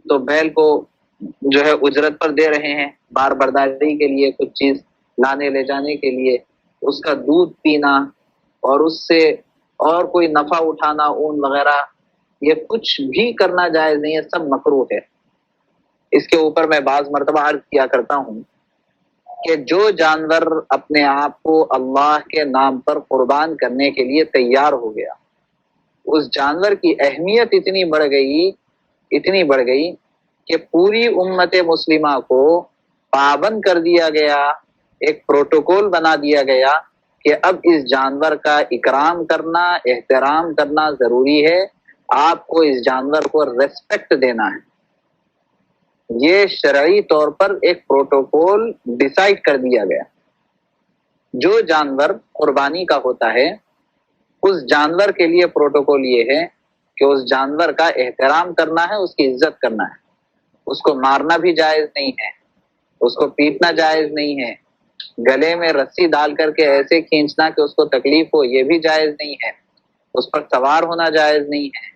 تو بیل کو جو ہے اجرت پر دے رہے ہیں، بار برداری کے لیے، کچھ چیز لانے لے جانے کے لیے، اس کا دودھ پینا اور اس سے اور کوئی نفع اٹھانا، اون وغیرہ، یہ کچھ بھی کرنا جائز نہیں ہے، سب مکروہ ہے۔ اس کے اوپر میں بعض مرتبہ عرض کیا کرتا ہوں کہ جو جانور اپنے آپ کو اللہ کے نام پر قربان کرنے کے لیے تیار ہو گیا، اس جانور کی اہمیت اتنی بڑھ گئی کہ پوری امت مسلمہ کو پابند کر دیا گیا، ایک پروٹوکول بنا دیا گیا کہ اب اس جانور کا اکرام کرنا، احترام کرنا ضروری ہے، آپ کو اس جانور کو ریسپیکٹ دینا ہے۔ یہ شرعی طور پر ایک پروٹوکول ڈیسائیڈ کر دیا گیا۔ جو جانور قربانی کا ہوتا ہے اس جانور کے لیے پروٹوکول یہ ہے کہ اس جانور کا احترام کرنا ہے، اس کی عزت کرنا ہے، اس کو مارنا بھی جائز نہیں ہے، اس کو پیٹنا جائز نہیں ہے، گلے میں رسی ڈال کر کے ایسے کھینچنا کہ اس کو تکلیف ہو یہ بھی جائز نہیں ہے، اس پر سوار ہونا جائز نہیں ہے،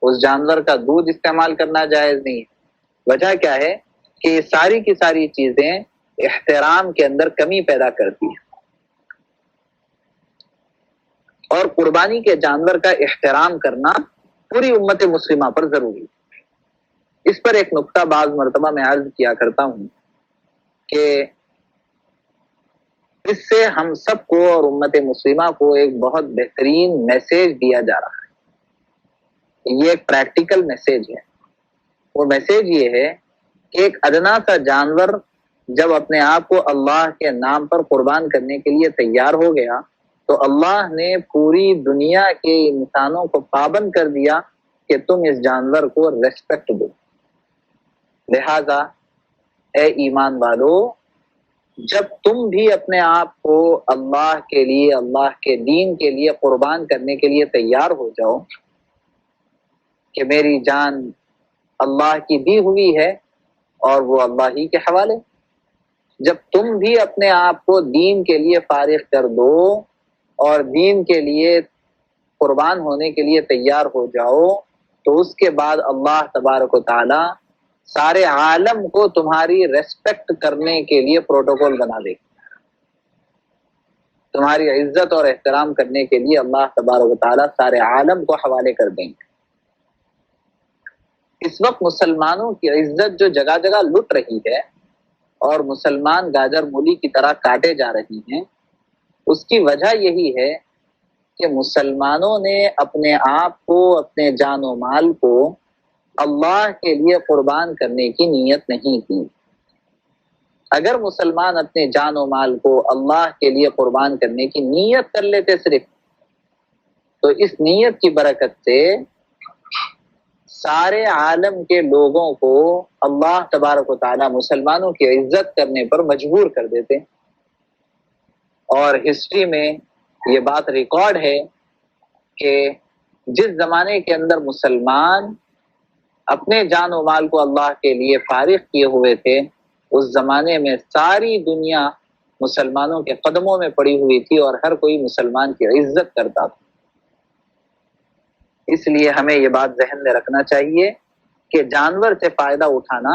اس جانور کا دودھ استعمال کرنا جائز نہیں ہے۔ وجہ کیا ہے کہ یہ ساری کی ساری چیزیں احترام کے اندر کمی پیدا کرتی ہیں، اور قربانی کے جانور کا احترام کرنا پوری امت مسلمہ پر ضروری ہے۔ اس پر ایک نقطہ بعض مرتبہ میں عرض کیا کرتا ہوں کہ اس سے ہم سب کو اور امت مسلمہ کو ایک بہت بہترین میسیج دیا جا رہا ہے۔ یہ ایک پریکٹیکل میسیج ہے۔ وہ میسیج یہ ہے کہ ایک ادنا سا جانور جب اپنے آپ کو اللہ کے نام پر قربان کرنے کے لیے تیار ہو گیا تو اللہ نے پوری دنیا کے انسانوں کو پابند کر دیا کہ تم اس جانور کو ریسپیکٹ دو۔ لہذا اے ایمان والو، جب تم بھی اپنے آپ کو اللہ کے لیے، اللہ کے دین کے لیے قربان کرنے کے لیے تیار ہو جاؤ کہ میری جان اللہ کی دی ہوئی ہے اور وہ اللہ ہی کے حوالے، جب تم بھی اپنے آپ کو دین کے لیے فارغ کر دو اور دین کے لیے قربان ہونے کے لیے تیار ہو جاؤ تو اس کے بعد اللہ تبارک و تعالی سارے عالم کو تمہاری ریسپیکٹ کرنے کے لیے پروٹوکول بنا دے گا۔ تمہاری عزت اور احترام کرنے کے لیے اللہ تبارک و تعالی سارے عالم کو حوالے کر دیں گے۔ اس وقت مسلمانوں کی عزت جو جگہ جگہ لٹ رہی ہے اور مسلمان گاجر مولی کی طرح کاٹے جا رہی ہیں، اس کی وجہ یہی ہے کہ مسلمانوں نے اپنے آپ کو، اپنے جان و مال کو اللہ کے لیے قربان کرنے کی نیت نہیں کی۔ اگر مسلمان اپنے جان و مال کو اللہ کے لیے قربان کرنے کی نیت کر لیتے صرف، تو اس نیت کی برکت سے سارے عالم کے لوگوں کو اللہ تبارک و تعالی مسلمانوں کی عزت کرنے پر مجبور کر دیتے۔ اور ہسٹری میں یہ بات ریکارڈ ہے کہ جس زمانے کے اندر مسلمان اپنے جان و مال کو اللہ کے لیے فارغ کیے ہوئے تھے، اس زمانے میں ساری دنیا مسلمانوں کے قدموں میں پڑی ہوئی تھی اور ہر کوئی مسلمان کی عزت کرتا تھا۔ اس لیے ہمیں یہ بات ذہن میں رکھنا چاہیے کہ جانور سے فائدہ اٹھانا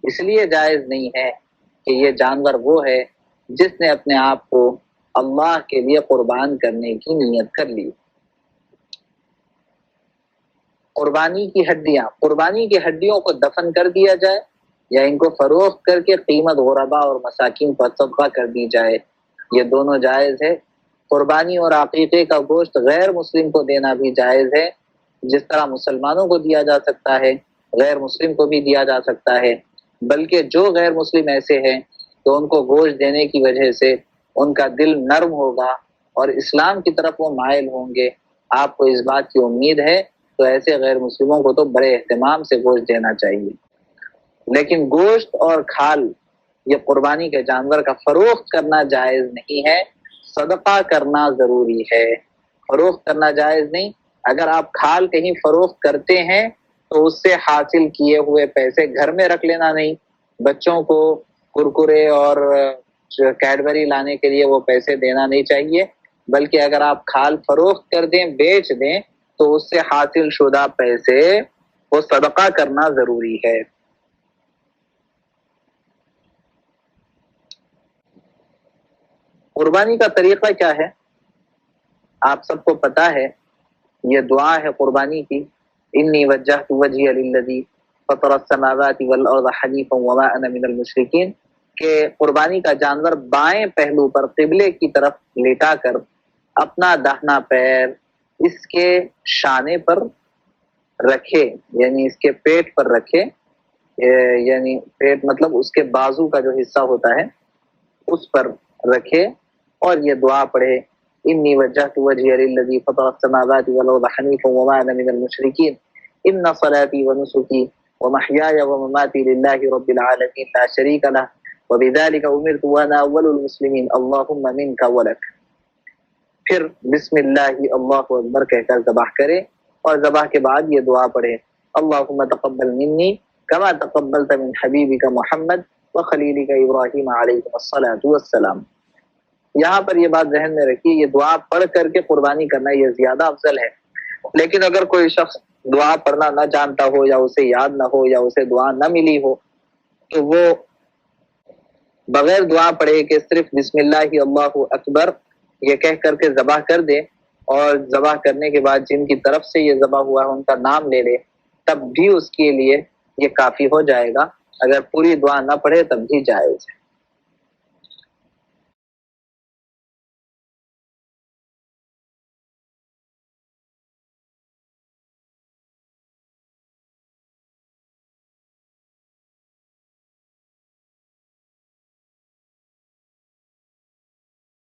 اس لیے جائز نہیں ہے کہ یہ جانور وہ ہے جس نے اپنے آپ کو اللہ کے لیے قربان کرنے کی نیت کر لی۔ قربانی کی ہڈیوں کو دفن کر دیا جائے یا ان کو فروخت کر کے قیمت غربا اور مساکین پر صدقہ کر دی جائے، یہ دونوں جائز ہے۔ قربانی اور عقیقے کا گوشت غیر مسلم کو دینا بھی جائز ہے، جس طرح مسلمانوں کو دیا جا سکتا ہے غیر مسلم کو بھی دیا جا سکتا ہے، بلکہ جو غیر مسلم ایسے ہیں تو ان کو گوشت دینے کی وجہ سے ان کا دل نرم ہوگا اور اسلام کی طرف وہ مائل ہوں گے۔ آپ کو اس بات کی امید ہے تو ایسے غیر مسلموں کو تو بڑے اہتمام سے گوشت دینا چاہیے۔ لیکن گوشت اور کھال یہ قربانی کے جانور کا فروخت کرنا جائز نہیں ہے، صدقہ کرنا ضروری ہے، فروخت کرنا جائز نہیں۔ اگر آپ کھال کہیں فروخت کرتے ہیں تو اس سے حاصل کیے ہوئے پیسے گھر میں رکھ لینا نہیں، بچوں کو کرکرے اور کیڈبری لانے کے لیے وہ پیسے دینا نہیں چاہیے، بلکہ اگر آپ کھال فروخت کر دیں، بیچ دیں، تو اس سے حاصل شدہ پیسے وہ صدقہ کرنا ضروری ہے۔ قربانی کا طریقہ کیا ہے؟ آپ سب کو پتا ہے، یہ دعا ہے قربانی کی، انی وجہت وجہی للذی فطر السماوات والارض حنیفا وما انا من المشرکین، کہ قربانی کا جانور بائیں پہلو پر قبلے کی طرف لیٹا کر اپنا داہنا پیر اس کے شانے پر رکھے، یعنی اس کے پیٹ پر رکھے، یعنی پیٹ مطلب اس کے بازو کا جو حصہ ہوتا ہے اس پر رکھے، اور یہ دعا پڑھے، انی وجہت وجہی للذی فطر السماوات والارض حنیفا وما انا من المشرکین ان صلاتی ونسکی ومحیای ومماتی للہ رب العالمین لا شریک لہ وبذلک امرت وانا اول المسلمین اللہم منک ولک۔ پھر بسم اللہ اللہ اکبر کہہ کر ذبح کرے، اور ذبح کے بعد یہ دعا پڑھے، اللہم تقبل منی کما تقبلت من حبیبک محمد وخلیلک ابراہیم علیہ الصلاۃ والسلام۔ یہاں پر یہ بات ذہن میں رکھیے، یہ دعا پڑھ کر کے قربانی کرنا یہ زیادہ افضل ہے، لیکن اگر کوئی شخص دعا پڑھنا نہ جانتا ہو، یا اسے یاد نہ ہو، یا اسے دعا نہ ملی ہو، تو وہ بغیر دعا پڑھے کہ صرف بسم اللہ اللہ اکبر یہ کہہ کر کے ذبح کر دے، اور ذبح کرنے کے بعد جن کی طرف سے یہ ذبح ہوا ہے ان کا نام لے لے، تب بھی اس کے لیے یہ کافی ہو جائے گا، اگر پوری دعا نہ پڑھے تب بھی جائز ہے۔